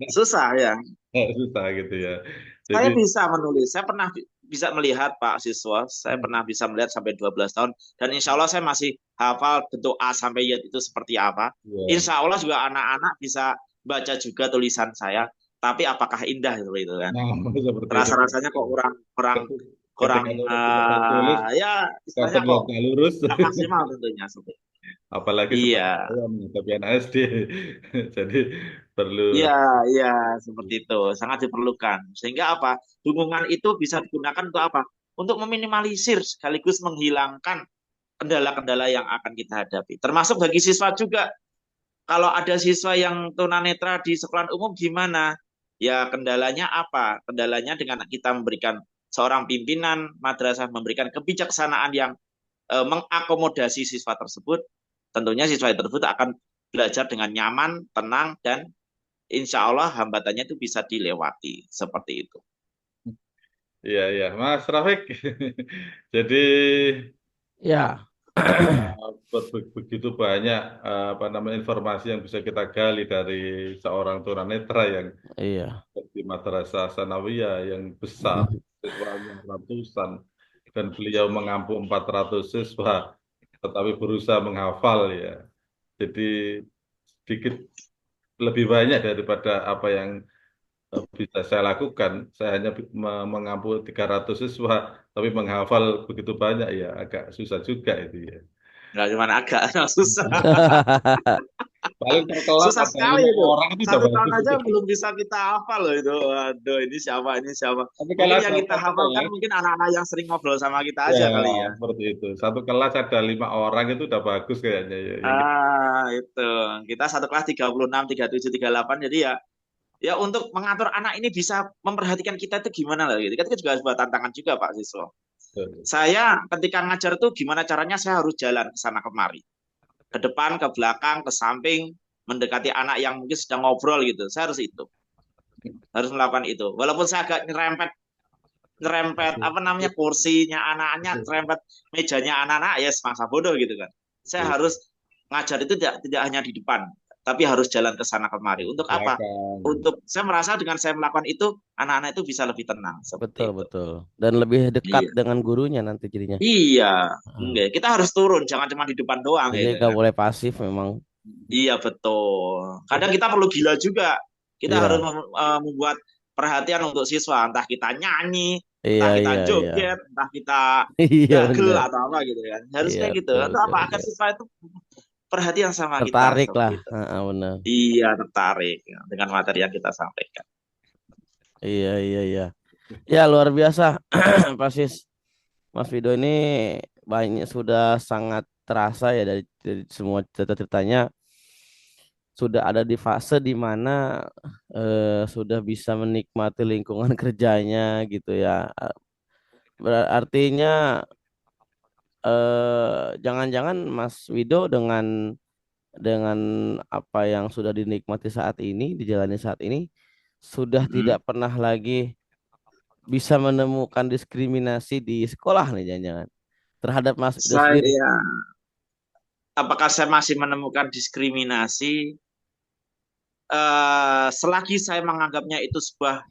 Susah ya. susah gitu ya. Jadi Saya bisa menulis. Saya pernah bisa melihat Pak siswa. Saya pernah bisa melihat sampai 12 tahun. Dan insya Allah saya masih hafal bentuk A sampai Y itu seperti apa. ya, Insya Allah juga anak-anak bisa baca juga tulisan saya. Tapi apakah indah seperti itu kan? nah seperti itu. Rasa-rasanya kok kurang kurang kurang Ketika nulis di papan tulis, ya kita istilahnya kok terlihat lurus. nggak maksimal tentunya. Seperti itu. Apalagi seperti Iya, saya menghadapi anak SD. Jadi perlu iya, iya, seperti itu. Sangat diperlukan. Sehingga apa? Dukungan itu bisa digunakan untuk apa? Untuk meminimalisir sekaligus menghilangkan kendala-kendala yang akan kita hadapi. Termasuk bagi siswa juga. Kalau ada siswa yang tunanetra di sekolah umum gimana? Ya kendalanya apa? Kendalanya dengan kita memberikan seorang pimpinan madrasah memberikan kebijaksanaan yang mengakomodasi siswa tersebut, tentunya siswa tersebut akan belajar dengan nyaman, tenang, dan insya Allah hambatannya itu bisa dilewati seperti itu. iya iya Mas Rafiq. Jadi Ya, begitu banyak apa namanya informasi yang bisa kita gali dari seorang tunanetra yang iya. di Madrasah Sanawiyah yang besar, siswanya ratusan, dan beliau mengampu 400 siswa, tetapi berusaha menghafal ya. Jadi sedikit lebih banyak daripada apa yang bisa saya lakukan. Saya hanya mengampu 300 siswa, tapi menghafal begitu banyak ya agak susah juga itu ya. Nggak cuma agak susah, Paling per kelas susah ada sekali 5 itu. orang itu udah 1 tahun bagus aja itu. belum bisa kita hafal loh itu. Aduh, ini siapa, ini siapa. Tapi kalau Mungkin ada yang kita satu hafalkan kelas, mungkin anak-anak yang sering ngobrol sama kita ya aja kali ya. seperti itu. Satu kelas ada 5 orang itu udah bagus kayaknya ya. Yang kita, Itu. Kita satu kelas 36, 37, 38. Jadi ya ya untuk mengatur anak ini bisa memperhatikan kita itu gimana lah gitu. Kita juga sebuah tantangan juga Pak Siswa. Saya ketika ngajar tuh gimana caranya saya harus jalan ke sana kemari. Ke depan, ke belakang, ke samping, mendekati anak yang mungkin sedang ngobrol gitu. Saya harus itu. Harus melakukan itu. Walaupun saya agak nyerempet nyerempet apa namanya kursinya anak-anaknya, nyerempet mejanya anak-anak ya semasa bodoh gitu kan. Saya harus ngajar itu tidak hanya di depan, tapi harus jalan ke sana kemari. Untuk apa? belakang. Untuk saya merasa dengan saya melakukan itu anak-anak itu bisa lebih tenang Betul, seperti itu. betul. Dan lebih dekat Iya. dengan gurunya nanti jadinya. Iya, Hmm. enggak. Kita harus turun, jangan cuma di depan doang Jadi gitu nggak kan. boleh pasif memang. Iya betul. Kadang kita perlu gila juga. Kita harus Iya, membuat perhatian untuk siswa. Entah kita nyanyi, iya, entah kita iya, iya. joget, entah kita Iya gagel bener. atau apa gitu kan. Harus Iya kayak gitu. betul, Atau betul, apa agar betul. siswa itu perhatian sama kita Tertarik lah. seperti itu. Bener. Iya tertarik ya, dengan materi yang kita sampaikan. Iya, iya, iya. Ya luar biasa, Pasis. Mas Vido ini banyak sudah sangat terasa ya dari semua cerita-ceritanya sudah ada di fase di mana sudah bisa menikmati lingkungan kerjanya gitu ya. Artinya jangan-jangan Mas Wido dengan apa yang sudah dinikmati saat ini, dijalani saat ini, sudah Mm-mm. tidak pernah lagi bisa menemukan diskriminasi di sekolah nih jangan-jangan terhadap Mas Wido sendiri. Saya, apakah saya masih menemukan diskriminasi? Selagi saya menganggapnya itu sebuah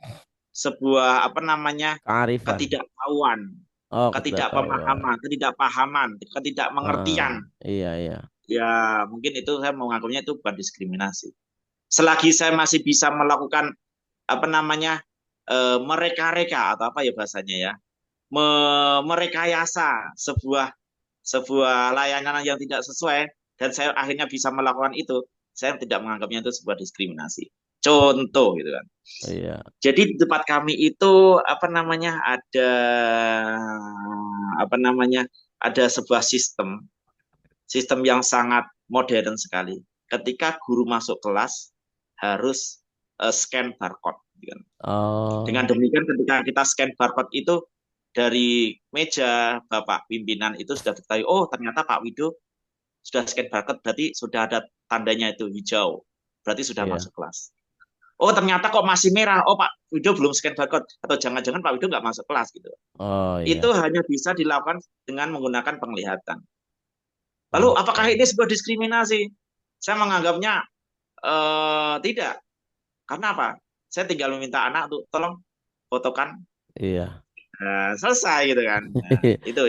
sebuah apa namanya Kearifan. ketidaktahuan, Oh, ketidaktahuan. ketidakpahaman, Heeh. ketidakmengertian. Iya, iya. Ya, mungkin itu saya menganggapnya itu bukan diskriminasi. Selagi saya masih bisa melakukan apa namanya mereka-reka atau apa ya bahasanya ya, merekayasa sebuah sebuah layanan yang tidak sesuai dan saya akhirnya bisa melakukan itu, saya tidak menganggapnya itu sebuah diskriminasi. Contoh gitu kan. Iya. Jadi di tempat kami itu apa namanya apa namanya ada sebuah sistem sistem yang sangat modern sekali. Ketika guru masuk kelas harus scan barcode. Gitu kan. Dengan Oh, demikian ketika kita scan barcode itu dari meja Bapak pimpinan itu sudah diketahui, oh ternyata Pak Wido sudah scan barcode, berarti sudah ada tandanya itu hijau, berarti sudah iya. masuk kelas. Oh ternyata kok masih merah, oh Pak Wido belum scan barcode, atau jangan-jangan Pak Wido nggak masuk kelas gitu. Oh, Itu iya. hanya bisa dilakukan dengan menggunakan penglihatan. Lalu apakah Oke. ini sebuah diskriminasi? Saya menganggapnya tidak. Karena apa? Saya tinggal meminta anak untuk tolong fotokan. Iya. Selesai gitu kan. Nah, itu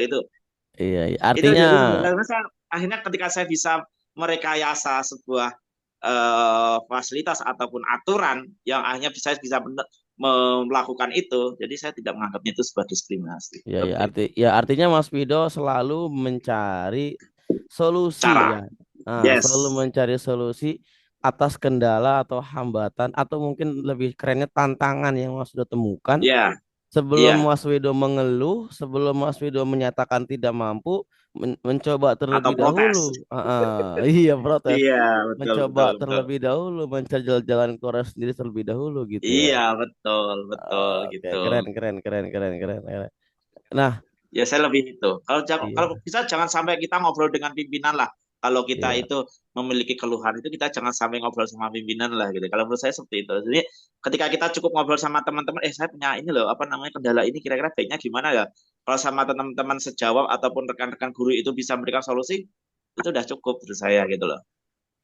Iya, iya. itu Artinya jadi sebenarnya akhirnya ketika saya bisa merekayasa sebuah fasilitas ataupun aturan yang akhirnya bisa melakukan itu, jadi saya tidak menganggapnya itu sebuah diskriminasi. ya, ya, Seperti itu. artinya Mas Wido selalu mencari solusi ya. Cara, Nah, selalu yes, mencari solusi atas kendala atau hambatan atau mungkin lebih kerennya tantangan yang Mas Wido temukan. ya, Sebelum iya, Mas Wido mengeluh, sebelum Mas Wido menyatakan tidak mampu, mencoba atau terlebih dahulu. protes. Iya, protes. Iya, betul, Mencoba betul, betul. terlebih dahulu, mencari jalan keluar sendiri terlebih dahulu gitu ya. Iya, betul, betul Oke, gitu. keren, keren, keren, keren, keren, keren. Nah, Ya saya lebih itu. Kalau iya, bisa jangan sampai kita ngobrol dengan pimpinan lah. Kalau kita iya, itu memiliki keluhan itu kita jangan sampai ngobrol sama pimpinan lah gitu. Kalau menurut saya seperti itu. Jadi ketika kita cukup ngobrol sama teman-teman, saya punya ini loh apa namanya kendala ini kira-kira baiknya gimana ya? Kalau sama teman-teman sejawat ataupun rekan-rekan guru itu bisa memberikan solusi, itu udah cukup menurut saya gitu loh.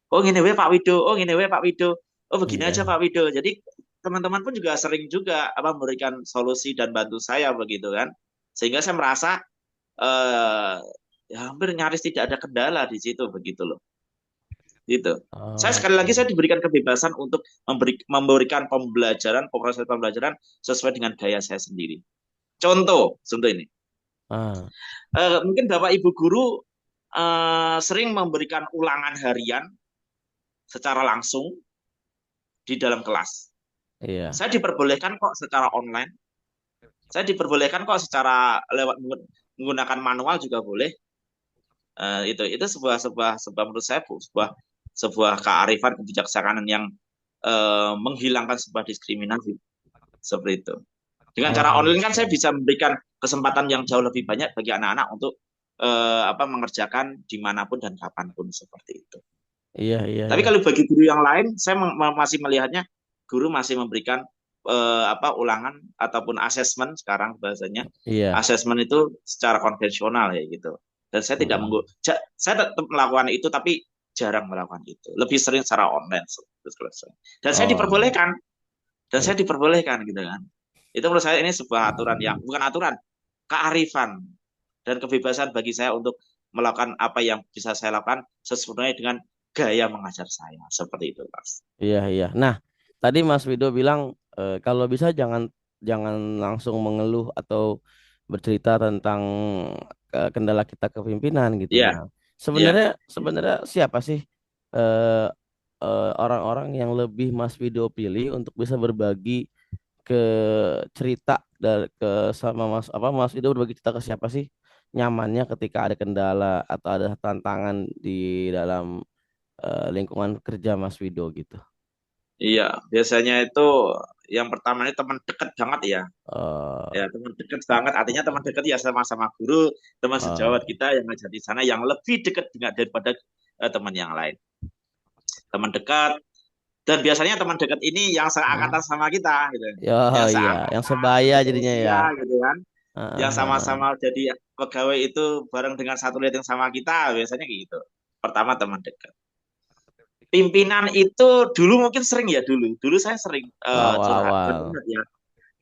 Oh gini weh Pak Wido, oh gini weh Pak Wido, oh begini aja iya. Pak Wido. Jadi teman-teman pun juga sering juga apa memberikan solusi dan bantu saya begitu kan. Sehingga saya merasa eh ya hampir nyaris tidak ada kendala di situ begitu loh. Gitu. Saya sekali lagi Oke. saya diberikan kebebasan untuk memberikan pembelajaran, proses pembelajaran sesuai dengan gaya saya sendiri. Contoh ini. Ah, Mungkin Bapak Ibu guru sering memberikan ulangan harian secara langsung di dalam kelas. iya. Saya diperbolehkan kok secara online. Saya diperbolehkan kok secara lewat menggunakan manual juga boleh. Itu sebuah menurut saya sebuah sebuah kearifan kebijaksanaan yang menghilangkan sebuah diskriminasi seperti itu. Dengan cara online kan saya Oke. bisa memberikan kesempatan yang jauh lebih banyak bagi anak-anak untuk mengerjakan dimanapun dan kapanpun seperti itu. Iya, iya, Tapi iya. kalau bagi guru yang lain, saya masih melihatnya guru masih memberikan ulangan ataupun asesmen sekarang bahasanya. Iya. Asesmen itu secara konvensional ya gitu. Dan saya tidak Mm. saya tetap melakukan itu tapi jarang melakukan itu. Lebih sering secara online. Dan saya Oh, diperbolehkan dan iya. saya diperbolehkan gitu kan. Itu menurut saya ini sebuah aturan yang bukan aturan, kearifan dan kebebasan bagi saya untuk melakukan apa yang bisa saya lakukan sesuai dengan gaya mengajar saya seperti itu, Mas. Iya, iya. Nah, tadi Mas Wido bilang kalau bisa jangan jangan langsung mengeluh atau bercerita tentang kendala kita ke pimpinan gitu. Iya, Nah, iya, sebenarnya sebenarnya siapa sih eh, orang-orang yang lebih Mas Wido pilih untuk bisa berbagi ke cerita dari ke sama Mas Wido berbagi cerita ke siapa sih nyamannya ketika ada kendala atau ada tantangan di dalam lingkungan kerja Mas Wido gitu. iya. Biasanya itu yang pertama ini teman dekat banget ya. Eh, Ya, teman dekat banget. Artinya teman dekat ya sama-sama guru, teman eh, sejawat kita yang ngajar di sana yang lebih dekat dengan daripada teman yang lain. Teman dekat dan biasanya teman dekat ini yang seangkatan sama kita gitu. ya Yang iya, yang seangkatan, sebaya jadinya ya. seusia gitu kan. Heeh, Yang heeh. sama-sama jadi pegawai itu bareng dengan satu lihat yang sama kita biasanya gitu. Pertama teman dekat. Pimpinan itu dulu mungkin sering ya dulu. Dulu saya sering curhat dan Awal-awal. ingat ya.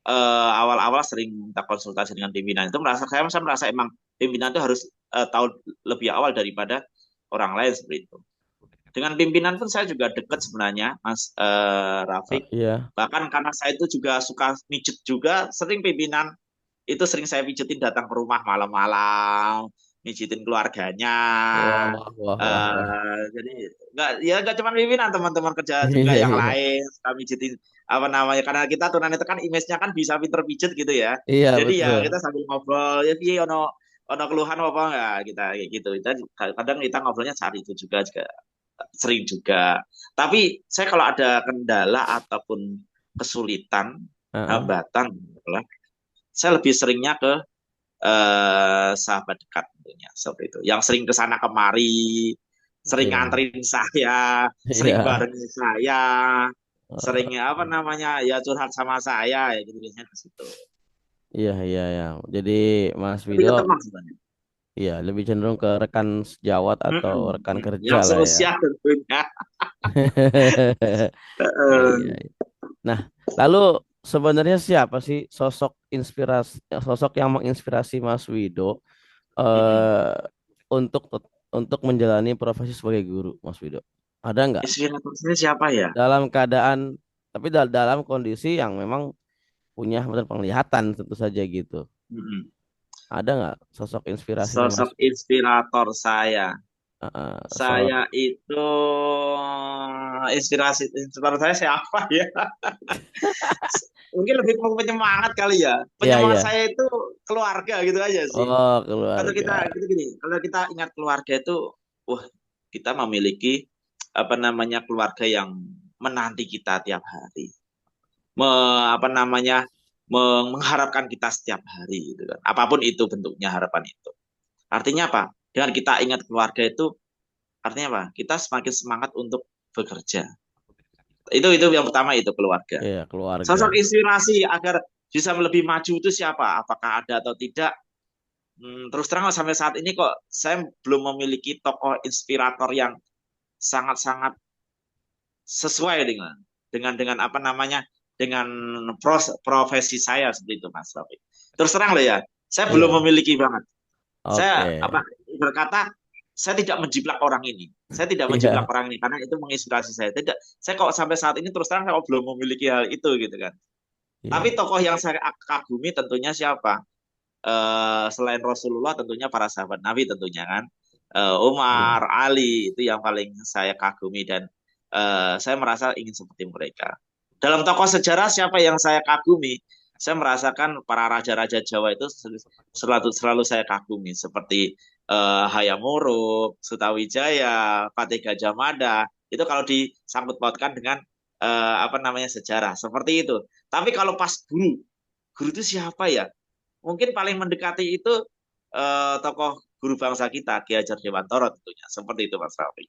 awal-awal sering minta konsultasi dengan pimpinan itu saya merasa emang pimpinan itu harus tahu lebih awal daripada orang lain seperti itu. Dengan pimpinan pun saya juga dekat sebenarnya, Mas Rafiq. Iya. Bahkan karena saya itu juga suka mijet juga, sering pimpinan itu sering saya pijetin datang ke rumah malam-malam, mijitin keluarganya. Wah, wah, wah, wah, wah. Jadi nggak cuma pimpinan, teman-teman kerja juga Iya, yang iya. lain suka mijitin apa namanya, karena kita tunanetra kan image-nya kan bisa pinter pijet gitu ya. Iya, Jadi ya betul. kita sambil ngobrol, ya piye ono keluhan apa enggak kita kayak gitu. Dan kadang kita ngobrolnya saat itu juga sering juga. Tapi saya kalau ada kendala ataupun kesulitan, Heeh. hambatan, saya lebih seringnya ke sahabat dekat tentunya seperti itu. Yang sering ke sana kemari, sering Iya. nganterin saya, sering Iya. barengin saya, sering apa namanya ya curhat sama saya ya gitu biasanya ke situ. Iya, iya, iya. Jadi Mas Tapi Wido, ke teman sebenarnya. iya lebih cenderung ke rekan sejawat atau Mm-mm. rekan kerja Yang lah ya. seusia tentunya. Iya, iya. Nah, lalu sebenarnya siapa sih sosok yang menginspirasi Mas Wido Mm-mm. eh untuk menjalani profesi sebagai guru, Mas Wido? Ada nggak Inspirator saya siapa ya? dalam keadaan tapi dalam kondisi yang memang punya mata penglihatan tentu saja gitu. Mm-mm. Ada nggak sosok inspirasinya Mas? Sosok inspirator saya. Seorang Saya itu inspirator saya siapa ya? Mungkin lebih penyemangat kali ya. Iya, Penyemangat iya. saya itu keluarga gitu aja sih. Oh, Kalau keluarga. kita gitu gini, kalau kita ingat keluarga itu, wah, kita memiliki apa namanya keluarga yang menanti kita tiap hari, apa namanya mengharapkan kita setiap hari, gitu kan. Apapun itu bentuknya harapan itu. Artinya apa? Dengan kita ingat keluarga itu, artinya apa? Kita semakin semangat untuk bekerja. Itu yang pertama itu keluarga. Iya, keluarga. Sosok inspirasi agar bisa lebih maju itu siapa? Apakah ada atau tidak? Terus terang sampai saat ini kok saya belum memiliki tokoh inspirator yang sangat-sangat sesuai dengan apa namanya dengan profesi saya seperti itu Mas Rafi. Terus terang loh ya, saya belum Iya. memiliki banget. Saya Oke. apa berkata saya tidak menjiplak orang ini. Saya tidak menjiplak Iya. orang ini karena itu menginspirasi saya. Tidak, saya kok sampai saat ini terus terang saya kok belum memiliki hal itu gitu kan. Tapi Iya. tokoh yang saya kagumi tentunya siapa? Selain Rasulullah tentunya para sahabat Nabi tentunya kan. Iya. Umar, Ali itu yang paling saya kagumi dan saya merasa ingin seperti mereka. Dalam tokoh sejarah siapa yang saya kagumi? Saya merasakan para raja-raja Jawa itu selalu saya kagumi seperti Hayam Wuruk, Sutawijaya, Fatih Gajah Mada. Itu kalau disangkut pautkan dengan apa namanya sejarah seperti itu. Tapi kalau pas guru itu siapa ya? Mungkin paling mendekati itu tokoh guru bangsa kita, Ki Hajar Dewantara tentunya. Seperti itu Mas Rafi.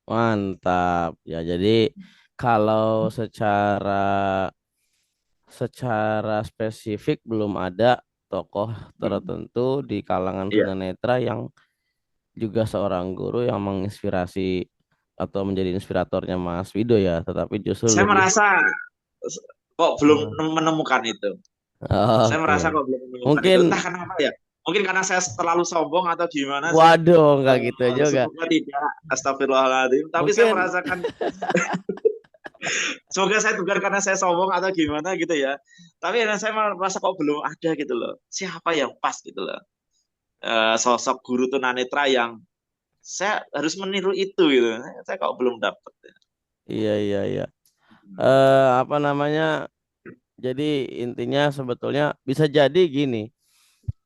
Mantap. Ya, jadi kalau secara secara spesifik belum ada tokoh Hmm. tertentu di kalangan Iya. tunanetra yang juga seorang guru yang menginspirasi atau menjadi inspiratornya Mas Wido ya, tetapi justru Saya lebih merasa kok belum eh, menemukan itu. Saya oke. merasa kok belum menemukan itu. Mungkin Entah kenapa ya. Mungkin karena saya terlalu sombong atau gimana sih. waduh nggak gitu juga. Semoga tidak. Astagfirullahaladzim. Tapi saya Mungkin merasakan, semoga saya bukan karena saya sombong atau gimana gitu ya. Tapi saya merasa kok belum ada gitu loh. Siapa yang pas gitu loh. Sosok guru tunanetra yang saya harus meniru itu gitu. Saya kok belum dapat. iya, iya, iya. Apa namanya? Jadi intinya sebetulnya bisa jadi gini,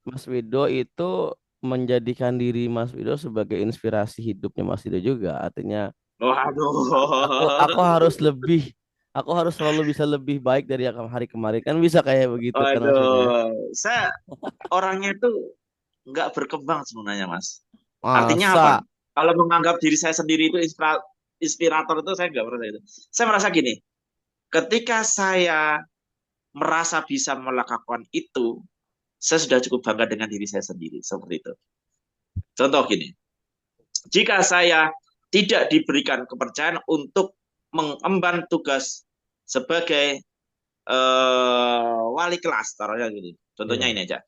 Mas Wido itu menjadikan diri Mas Wido sebagai inspirasi hidupnya Mas Wido juga. Artinya aku Waduh. harus lebih, aku harus selalu bisa lebih baik dari yang hari kemarin kan bisa kayak begitu kan Mas Wido ya. Waduh. Saya orangnya itu nggak berkembang sebenarnya, Mas. Artinya apa? Masa, Kalau menganggap diri saya sendiri itu inspirator itu saya nggak merasa itu. Saya merasa gini, ketika saya merasa bisa melakukan itu, saya sudah cukup bangga dengan diri saya sendiri. Seperti itu. Contoh gini, jika saya tidak diberikan kepercayaan untuk mengemban tugas sebagai wali kelas, taruhnya gitu. Contohnya Iya, ini aja.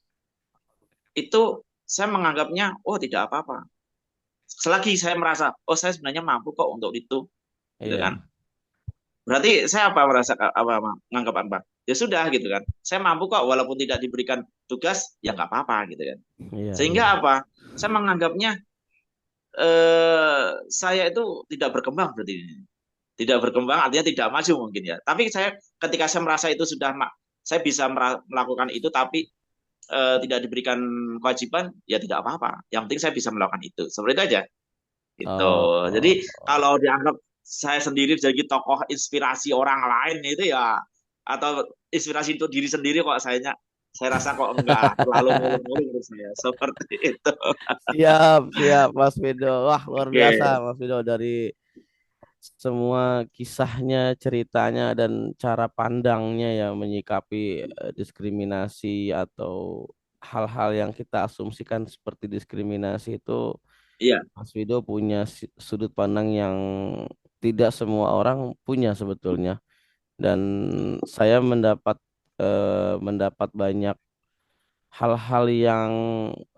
Itu saya menganggapnya, oh tidak apa-apa. Selagi saya merasa, oh saya sebenarnya mampu kok untuk itu, gitu kan. iya, Berarti saya merasa menganggap apa? Ya sudah gitu kan. Saya mampu kok walaupun tidak diberikan tugas, ya nggak apa-apa gitu kan. iya, iya. Sehingga apa? Saya menganggapnya saya itu tidak berkembang berarti. Tidak berkembang artinya tidak maju mungkin ya. Tapi saya ketika saya merasa itu sudah saya bisa melakukan itu tapi tidak diberikan kewajiban, ya tidak apa-apa. Yang penting saya bisa melakukan itu. Seperti itu aja. Gitu. Oh, Jadi oh. kalau dianggap saya sendiri jadi tokoh inspirasi orang lain itu ya, atau inspirasi untuk diri sendiri kok saya rasa kok enggak terlalu muluk-muluk menurut saya. Seperti itu. Siap, siap, Mas Wido. Wah, luar biasa, Oke. Mas Wido, dari semua kisahnya, ceritanya, dan cara pandangnya ya menyikapi diskriminasi atau hal-hal yang kita asumsikan seperti diskriminasi itu. Iya, Mas Wido punya sudut pandang yang tidak semua orang punya sebetulnya. Dan saya mendapat banyak hal-hal yang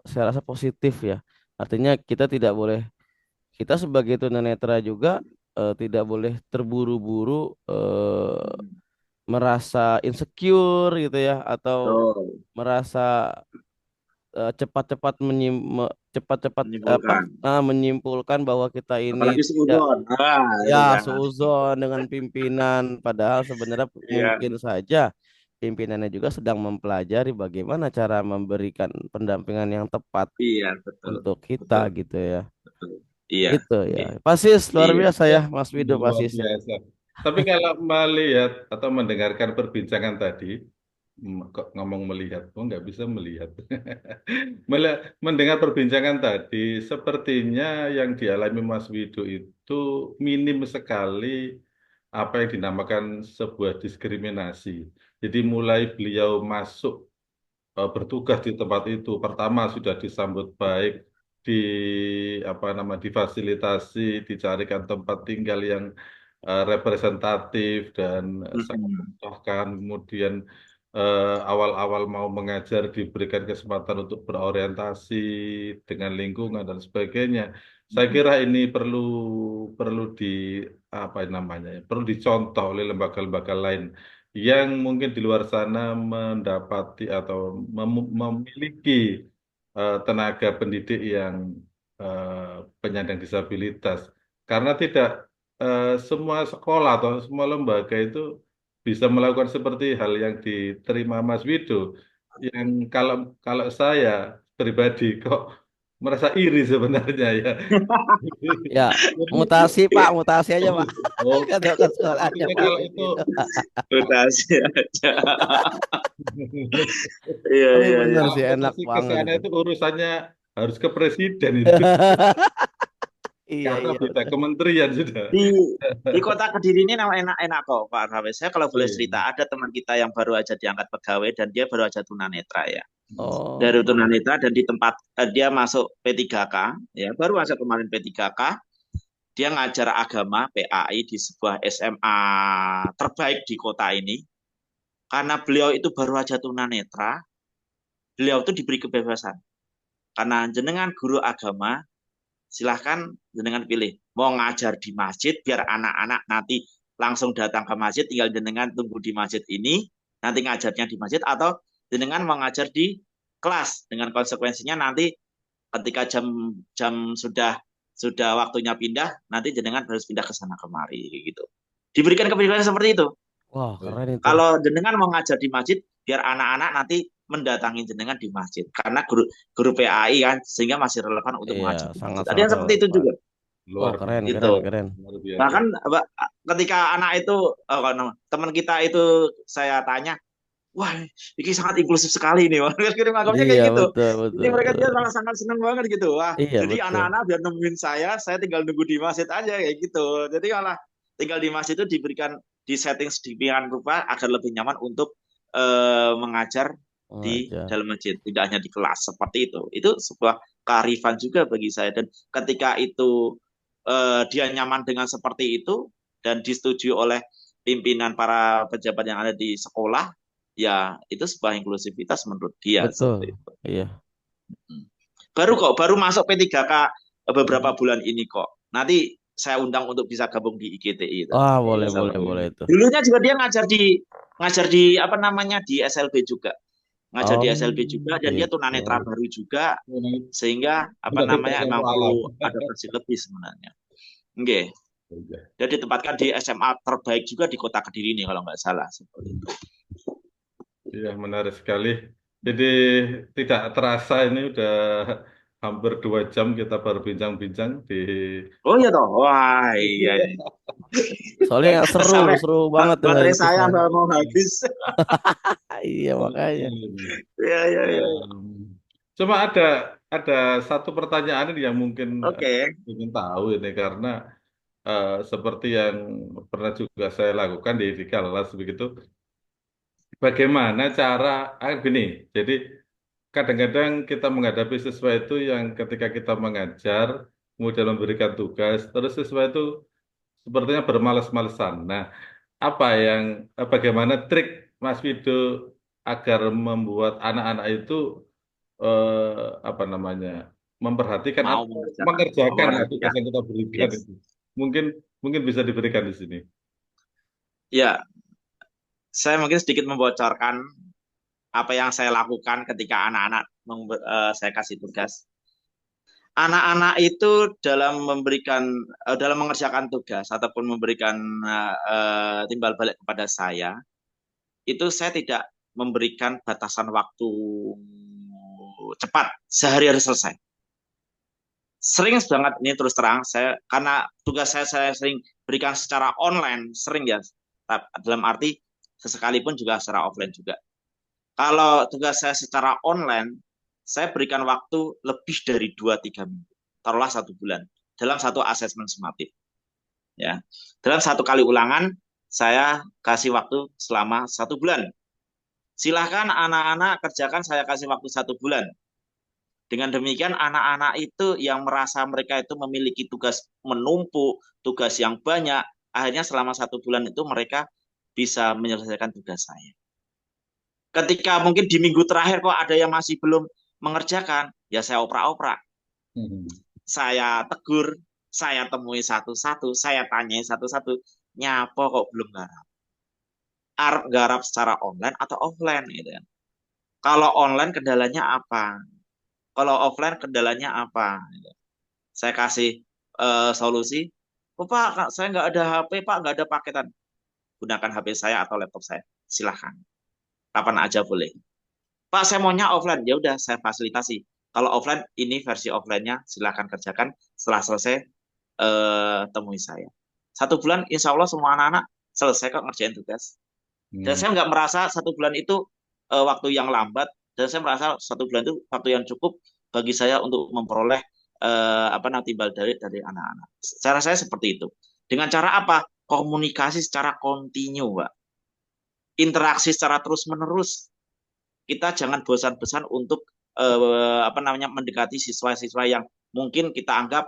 saya rasa positif ya. Artinya kita sebagai tunanetra juga tidak boleh terburu-buru merasa insecure gitu ya, atau betul. merasa cepat-cepat cepat-cepat Menyimpulkan. menyimpulkan bahwa kita ini Apalagi tidak seudon. Ah, ya itu jangan. seuzon dengan pimpinan, padahal sebenarnya Iya, mungkin saja pimpinannya juga sedang mempelajari bagaimana cara memberikan pendampingan yang tepat iya, betul. untuk kita Betul, gitu ya. betul. Iya. Itu ya. Oke. Pasis luar Iya. biasa ya Ya, Mas Wido, luar Pasis. biasa. Tapi kalau melihat atau mendengarkan perbincangan tadi, kok ngomong melihat, oh nggak bisa melihat. Mendengar perbincangan tadi, sepertinya yang dialami Mas Wido itu minim sekali apa yang dinamakan sebuah diskriminasi. Jadi mulai beliau masuk bertugas di tempat itu, pertama sudah disambut baik, di apa nama difasilitasi, dicarikan tempat tinggal yang representatif dan sangat Mhm. memudahkan. Kemudian awal-awal mau mengajar diberikan kesempatan untuk berorientasi dengan lingkungan dan sebagainya. Saya Mhm. kira ini perlu perlu di apa namanya ya, perlu dicontoh oleh lembaga-lembaga lain yang mungkin di luar sana mendapati atau memiliki tenaga pendidik yang penyandang disabilitas. Karena tidak semua sekolah atau semua lembaga itu bisa melakukan seperti hal yang diterima Mas Wido. Yang kalau kalau saya pribadi kok merasa iri sebenarnya ya. Ya, Jadi, mutasi Pak, mutasi aja Pak. oh, Ke sekolahnya maksudnya Pak kalau itu Wido. Rotasi aja. Iya, Tapi iya, iya. bener kalau sih, enak mutasi ke banget sana itu. itu urusannya harus ke presiden itu. Iya, Karena iya, beda bener. kementerian sudah. Di di kota Kediri ini enak-enak kok Pak Rames. Saya kalau boleh Iya. cerita, ada teman kita yang baru aja diangkat pegawai dan dia baru aja tunanetra ya. Dari Oh, tunanetra dan di tempat dia masuk P3K ya, baru masuk kemarin P3K, dia ngajar agama PAI di sebuah SMA terbaik di kota ini. Karena beliau itu baru aja tunanetra, beliau itu diberi kebebasan. Karena jenengan guru agama, silahkan jenengan pilih. Mau ngajar di masjid, biar anak-anak nanti langsung datang ke masjid, tinggal jenengan tunggu di masjid ini, nanti ngajarnya di masjid, atau jenengan mau ngajar di kelas, dengan konsekuensinya nanti ketika jam jam sudah waktunya pindah, nanti jenengan harus pindah ke sana kemari gitu. Diberikan kebebasan seperti itu. wah keren itu. Kalau jenengan mau ngajar di masjid, biar anak-anak nanti mendatangi jenengan di masjid. Karena guru PAI kan, sehingga masih relevan untuk Iya, mengajar di masjid. Ada sangat-sangat yang seperti itu relevan. juga. Oh, Luar keren, biasa. keren, Itu. keren. Luar biasa. Bahkan ketika anak itu, teman kita itu saya tanya, wah ini sangat inklusif sekali nih. Kita menganggapnya Iya, kayak gitu. betul, Jadi betul, mereka dia betul. malah sangat senang banget gitu. Wah, Iya, jadi betul. anak-anak biar nemuin saya tinggal nunggu di masjid aja kayak gitu. Jadi malah tinggal di masjid itu diberikan di setting sedemikian rupa agar lebih nyaman untuk mengajar di Mengajar. dalam masjid, tidak hanya di kelas seperti itu. Itu sebuah kearifan juga bagi saya. Dan ketika itu dia nyaman dengan seperti itu dan disetujui oleh pimpinan para pejabat yang ada di sekolah, ya itu sebuah inklusivitas menurut dia Betul. seperti itu. Iya. Baru masuk P3K beberapa bulan ini kok. Nanti saya undang untuk bisa gabung di IGTI itu. Ah, boleh itu. Dulunya juga dia ngajar di apa namanya di SLB juga. Ngajar Oh, di SLB juga dan dia gitu. tunanetra baru juga sehingga apa Kita namanya tidak emang alam. perlu adaptasi lebih sebenarnya. Oke. Dia ditempatkan di SMA terbaik juga di Kota Kediri ini kalau nggak salah seperti itu. Iya, menarik sekali. Jadi tidak terasa ini udah hampir 2 jam kita baru bincang-bincang di. Oh iya toh. Wah, iya. Soalnya Sampai seru banget baterai dengerin saya kisah. mau habis. Iya, makanya. Iya, iya, iya. Cuma ada satu pertanyaan ini yang mungkin Oke. ingin tahu ini karena seperti yang pernah juga saya lakukan di kelas begitu. Bagaimana cara gini? Jadi kadang-kadang kita menghadapi siswa itu yang ketika kita mengajar, kemudian memberikan tugas, terus siswa itu sepertinya bermalas-malesan. Nah, bagaimana trik Mas Wido agar membuat anak-anak itu apa namanya memperhatikan Mau atau mengerjakan. mengerjakan tugas Memperhatikan. yang kita berikan Yes. itu. Mungkin mungkin bisa diberikan di sini. Ya, saya mungkin sedikit membocorkan apa yang saya lakukan ketika anak-anak saya kasih tugas. Anak-anak itu dalam mengerjakan tugas ataupun memberikan timbal balik kepada saya, itu saya tidak memberikan batasan waktu cepat, sehari harus selesai. Sering banget ini terus terang saya karena tugas saya sering berikan secara online, sering ya. Dalam arti sesekalipun juga secara offline juga. Kalau tugas saya secara online, saya berikan waktu lebih dari 2-3 minggu. Taruhlah 1 bulan dalam satu asesmen sumatif. Ya. Dalam satu kali ulangan, saya kasih waktu selama 1 bulan. Silahkan anak-anak kerjakan, saya kasih waktu 1 bulan. Dengan demikian anak-anak itu yang merasa mereka itu memiliki tugas menumpuk, tugas yang banyak, akhirnya selama 1 bulan itu mereka bisa menyelesaikan tugas saya. Ketika mungkin di minggu terakhir kok ada yang masih belum mengerjakan, ya saya oprak-oprak. Saya tegur, saya temui satu-satu, saya tanyai satu-satu, nyapa kok belum garap? Arep garap secara online atau offline gitu kan. Kalau online kendalanya apa? Kalau offline kendalanya apa? Saya kasih solusi, oh, Pak, saya nggak ada HP, Pak, nggak ada paketan. Gunakan HP saya atau laptop saya, silahkan. Kapan aja boleh. Pak, saya maunya offline. Ya udah, saya fasilitasi. Kalau offline, ini versi offline-nya, silahkan kerjakan. Setelah selesai, temui saya. 1 bulan, insya Allah semua anak-anak selesai kok ngerjain tugas. Dan saya nggak merasa 1 bulan itu waktu yang lambat. Dan saya merasa 1 bulan itu waktu yang cukup bagi saya untuk memperoleh timbal balik dari anak-anak. Cara saya seperti itu. Dengan cara apa? Komunikasi secara kontinu, Pak. Interaksi secara terus-menerus. Kita jangan bosan-bosan untuk mendekati siswa-siswa yang mungkin kita anggap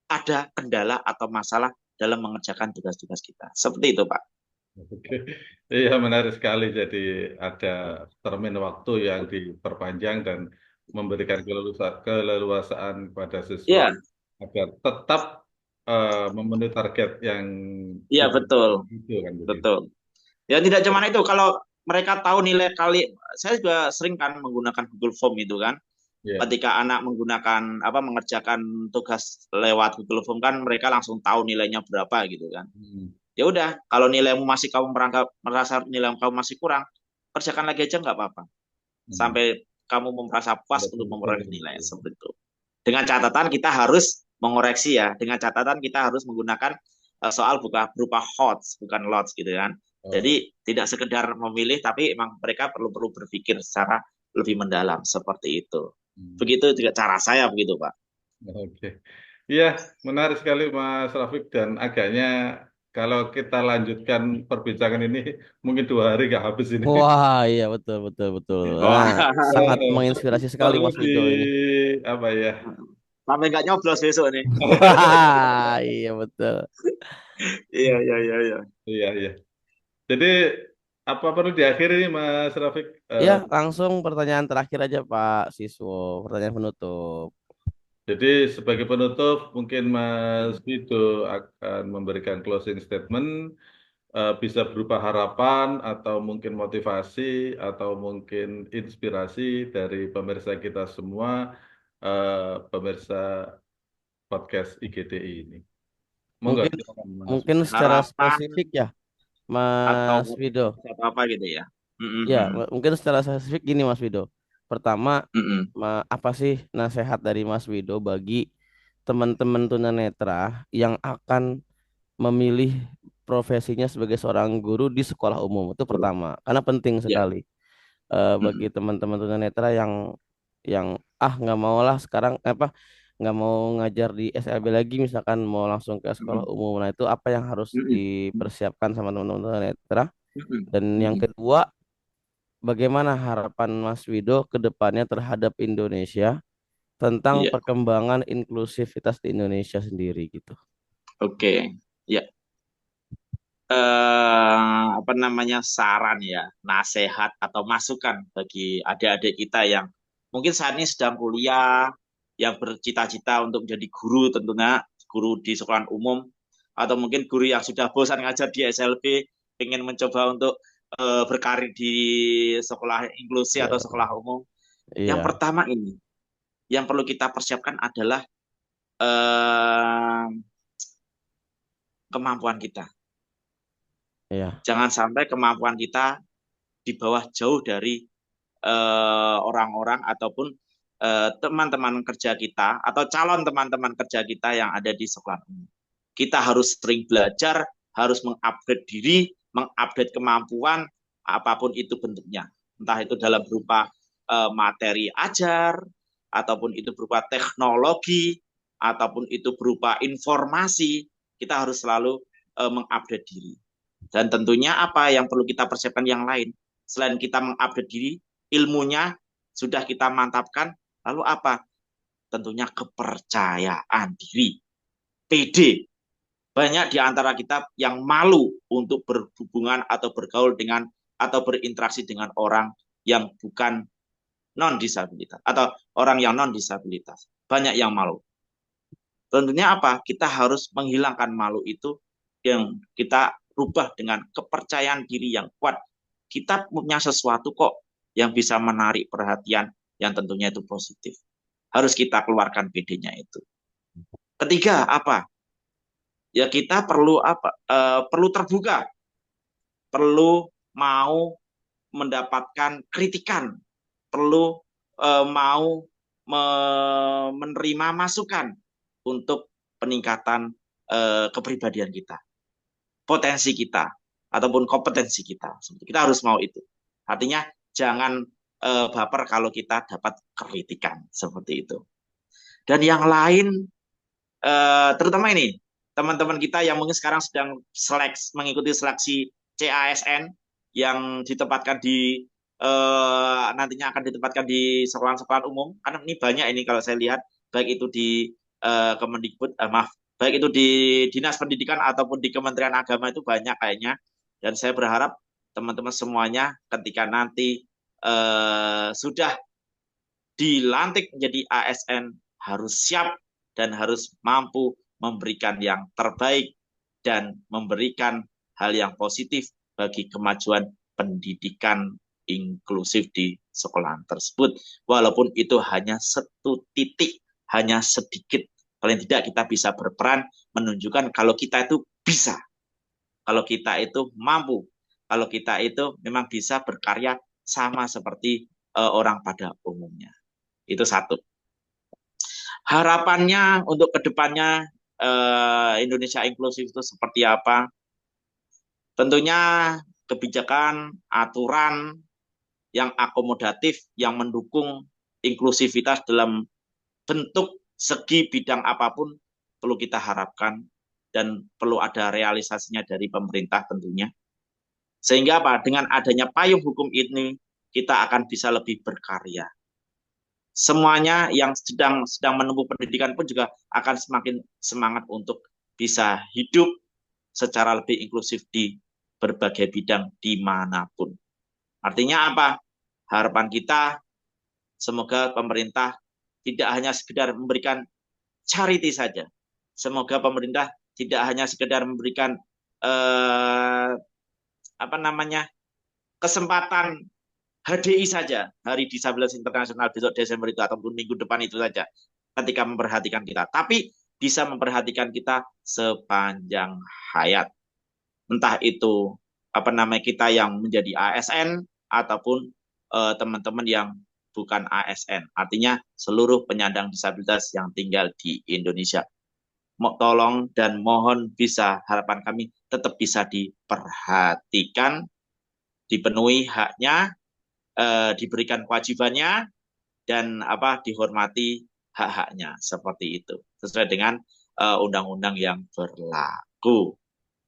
ada kendala atau masalah dalam mengerjakan tugas-tugas kita. Seperti itu, Pak. Oke, iya menarik sekali. Jadi ada termin waktu yang diperpanjang dan memberikan keleluasaan kepada siswa Iya, agar tetap memenuhi target yang iya betul, itu kan begitu. betul. Ya tidak cuma itu, kalau mereka tahu nilai kali, saya juga sering kan menggunakan Google Form itu kan. Iya. Ketika anak mengerjakan tugas lewat Google Form kan mereka langsung tahu nilainya berapa gitu kan. Ya udah, kalau nilaimu masih kamu merasa nilai kamu masih kurang, kerjakan lagi aja nggak apa-apa. Sampai kamu merasa puas untuk memperoleh nilai seperti itu. Dengan catatan kita harus mengoreksi ya. Dengan catatan kita harus menggunakan soal berupa HOTS, bukan LOTS gitu kan. Jadi tidak sekedar memilih, tapi emang mereka perlu berpikir secara lebih mendalam seperti itu. Begitu juga cara saya begitu, Pak. Oke. Iya, menarik sekali Mas Rafiq dan agaknya kalau kita lanjutkan perbincangan ini mungkin 2 hari nggak habis ini. Wah, iya betul. Wah, Sangat menginspirasi sekali Perlu Mas Wido ini. apa ya? sampai nggak nyoblos besok nih. Wah, iya betul. Iya, iya, iya, iya. Iya, iya. Jadi apa perlu diakhiri nih Mas Rafiq? Ya, langsung pertanyaan terakhir aja Pak Siswo, pertanyaan penutup. Jadi sebagai penutup mungkin Mas Hmm. Wido akan memberikan closing statement, bisa berupa harapan atau mungkin motivasi atau mungkin inspirasi dari pemirsa kita semua, pemirsa podcast IGTI ini. Monggo Mungkin silakan Mas mungkin Wido. secara Harapan spesifik ya, atau Mas Wido. motivasi atau apa gitu ya. Ya, Mm-mm. mungkin secara spesifik gini Mas Wido. Pertama, Mm-mm. apa sih nasihat dari Mas Wido bagi teman-teman tunanetra yang akan memilih profesinya sebagai seorang guru di sekolah umum? Itu pertama, karena penting Ya. sekali bagi Mm-mm. teman-teman tunanetra yang nggak mau lah sekarang apa nggak mau ngajar di SLB lagi, misalkan mau langsung ke sekolah Mm-mm. umum. Nah, itu apa yang harus Mm-mm. dipersiapkan sama teman-teman tunanetra? Mm-mm. Dan yang Mm-mm. kedua, bagaimana harapan Mas Wido ke depannya terhadap Indonesia tentang Iya. perkembangan inklusivitas di Indonesia sendiri gitu. Oke. Ya. Apa namanya, saran ya, nasihat atau masukan bagi adik-adik kita yang mungkin saat ini sedang kuliah, yang bercita-cita untuk menjadi guru, tentunya guru di sekolah umum, atau mungkin guru yang sudah bosan ngajar di SLB, ingin mencoba untuk berkarir di sekolah inklusi atau Ya, sekolah umum. Yang iya, pertama ini, yang perlu kita persiapkan adalah eh, kemampuan kita. iya, Jangan sampai kemampuan kita di bawah jauh dari orang-orang ataupun teman-teman kerja kita atau calon teman-teman kerja kita yang ada di sekolah umum. Kita harus sering belajar, harus mengupgrade diri, mengupdate kemampuan, apapun itu bentuknya. Entah itu dalam berupa materi ajar, ataupun itu berupa teknologi, ataupun itu berupa informasi, kita harus selalu mengupdate diri. Dan tentunya apa yang perlu kita persiapkan yang lain? Selain kita mengupdate diri, ilmunya sudah kita mantapkan, lalu apa? Tentunya kepercayaan diri, PD. Banyak di antara kita yang malu untuk berhubungan atau bergaul dengan atau berinteraksi dengan orang yang bukan non disabilitas atau orang yang non disabilitas. Banyak yang malu. Tentunya apa? Kita harus menghilangkan malu itu yang kita rubah dengan kepercayaan diri yang kuat. Kita punya sesuatu kok yang bisa menarik perhatian yang tentunya itu positif. Harus kita keluarkan PD-nya itu. Ketiga apa? Ya kita perlu apa? Perlu terbuka, perlu mau mendapatkan kritikan, perlu mau menerima masukan untuk peningkatan kepribadian kita, potensi kita, ataupun kompetensi kita. Kita harus mau itu. Artinya jangan baper kalau kita dapat kritikan seperti itu. Dan yang lain, terutama ini teman-teman kita yang mungkin sekarang sedang mengikuti seleksi CASN yang ditempatkan di nantinya akan ditempatkan di sekolah-sekolah umum, karena ini banyak ini kalau saya lihat, baik itu di Kemendikbud, maaf, baik itu di Dinas Pendidikan ataupun di Kementerian Agama, itu banyak kayaknya. Dan saya berharap teman-teman semuanya ketika nanti sudah dilantik menjadi ASN harus siap dan harus mampu memberikan yang terbaik dan memberikan hal yang positif bagi kemajuan pendidikan inklusif di sekolah tersebut. Walaupun itu hanya satu titik, hanya sedikit, paling tidak kita bisa berperan menunjukkan kalau kita itu bisa, kalau kita itu mampu, kalau kita itu memang bisa berkarya sama seperti orang pada umumnya. Itu satu. Harapannya untuk kedepannya Indonesia inklusif itu seperti apa? Tentunya kebijakan, aturan yang akomodatif, yang mendukung inklusivitas dalam bentuk segi bidang apapun perlu kita harapkan dan perlu ada realisasinya dari pemerintah tentunya. Sehingga apa? Dengan adanya payung hukum ini kita akan bisa lebih berkarya. Semuanya yang sedang menempuh pendidikan pun juga akan semakin semangat untuk bisa hidup secara lebih inklusif di berbagai bidang dimanapun. Artinya apa? Harapan kita semoga pemerintah tidak hanya sekedar memberikan charity saja. Semoga pemerintah tidak hanya sekedar memberikan kesempatan HDI saja, Hari Disabilitas Internasional besok Desember itu ataupun minggu depan itu saja, ketika memperhatikan kita, tapi bisa memperhatikan kita sepanjang hayat. Entah itu kita yang menjadi ASN ataupun teman-teman yang bukan ASN. Artinya seluruh penyandang disabilitas yang tinggal di Indonesia. Tolong dan mohon bisa, harapan kami tetap bisa diperhatikan, dipenuhi haknya, diberikan kewajibannya, dan dihormati hak-haknya, seperti itu sesuai dengan undang-undang yang berlaku.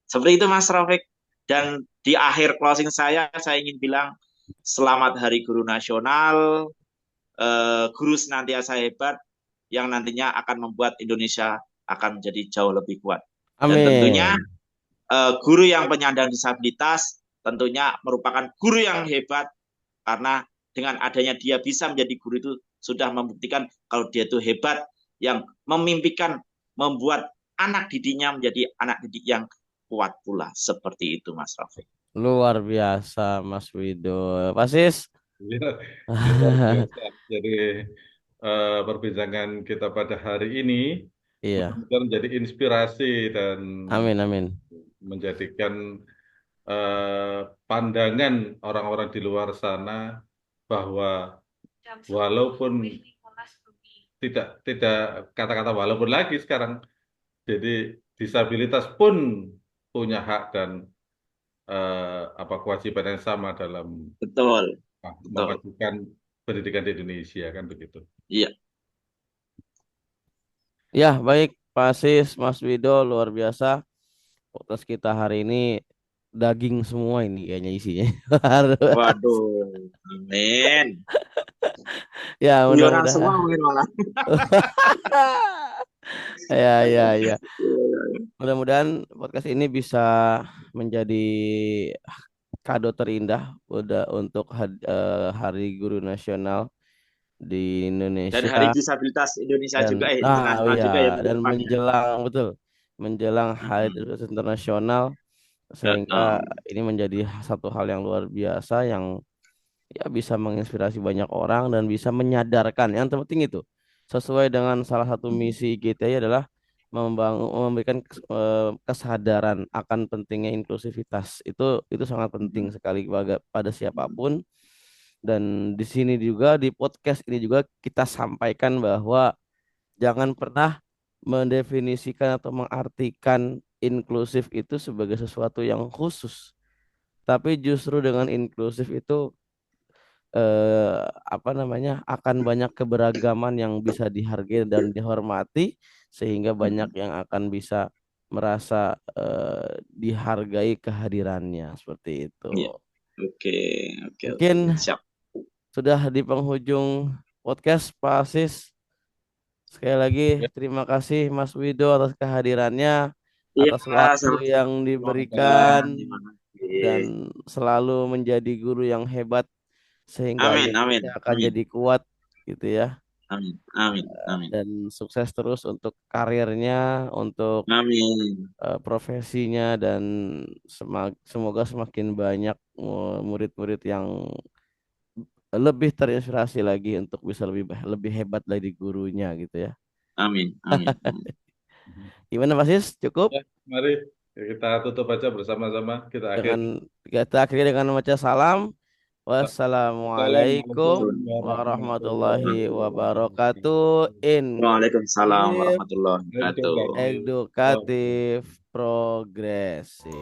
Seperti itu Mas Rafiq. Dan di akhir closing saya ingin bilang selamat Hari Guru Nasional. Guru senantiasa hebat yang nantinya akan membuat Indonesia akan menjadi jauh lebih kuat. Dan tentunya Amin. Guru yang penyandang disabilitas tentunya merupakan guru yang hebat, karena dengan adanya dia bisa menjadi guru itu sudah membuktikan kalau dia itu hebat, yang memimpikan membuat anak didiknya menjadi anak didik yang kuat pula. Seperti itu Mas Rafiq. Luar biasa Mas Wido. Pasis. Ya, luar biasa. Jadi perbincangan kita pada hari ini Iya. mudah-mudahan menjadi inspirasi dan Amin, amin. menjadikan pandangan orang-orang di luar sana bahwa walaupun tidak kata-kata walaupun lagi sekarang, jadi disabilitas pun punya hak dan kewajiban yang sama dalam Betul. memajukan pendidikan di Indonesia, kan begitu. Iya. Ya, baik Pak Sis, Mas Wido, luar biasa. Podcast kita hari ini daging semua ini kayaknya isinya. Waduh, amin. Ya, Guyonan semua mudah-mudahan. mungkin malah. Ya. Mudah-mudahan podcast ini bisa menjadi kado terindah udah untuk Hari Guru Nasional di Dan Hari Indonesia. Disabilitas Indonesia Dan juga, internasional juga ya minggu dan depan ya. menjelang Hari Disabilitas Internasional, sehingga ini menjadi satu hal yang luar biasa yang ya bisa menginspirasi banyak orang dan bisa menyadarkan. Yang terpenting itu sesuai dengan salah satu misi IGTI adalah memberikan kesadaran akan pentingnya inklusivitas. Itu sangat penting sekali pada siapapun. Dan di sini juga di podcast ini juga kita sampaikan bahwa jangan pernah mendefinisikan atau mengartikan inklusif itu sebagai sesuatu yang khusus. Tapi justru dengan inklusif itu akan banyak keberagaman yang bisa dihargai dan dihormati, sehingga banyak yang akan bisa merasa dihargai kehadirannya seperti itu. Iya. Oke. Mungkin Siap. sudah di penghujung podcast Pak Asis. Sekali lagi terima kasih Mas Wido atas kehadirannya, Iya, atas waktu sama-sama. yang diberikan, Terima dan kasih. selalu menjadi guru yang hebat sehingga Amin, amin, Indonesia akan amin, jadi kuat gitu ya. amin, amin, amin, Dan sukses terus untuk karirnya, untuk amin, profesinya, dan semoga semakin banyak murid-murid yang lebih terinspirasi lagi untuk bisa lebih hebat lagi gurunya gitu ya. amin, amin. Gimana Mas Sis? Cukup? Ya, mari kita tutup aja bersama-sama. Kita akhiri. Kita akhiri dengan membaca salam. Wassalamualaikum Assalamualaikum warahmatullahi warahmatullahi wabarakatuh. wabarakatuh. Waalaikumsalam Inklusif, warahmatullahi wabarakatuh. Edukatif, edukatif, progresif.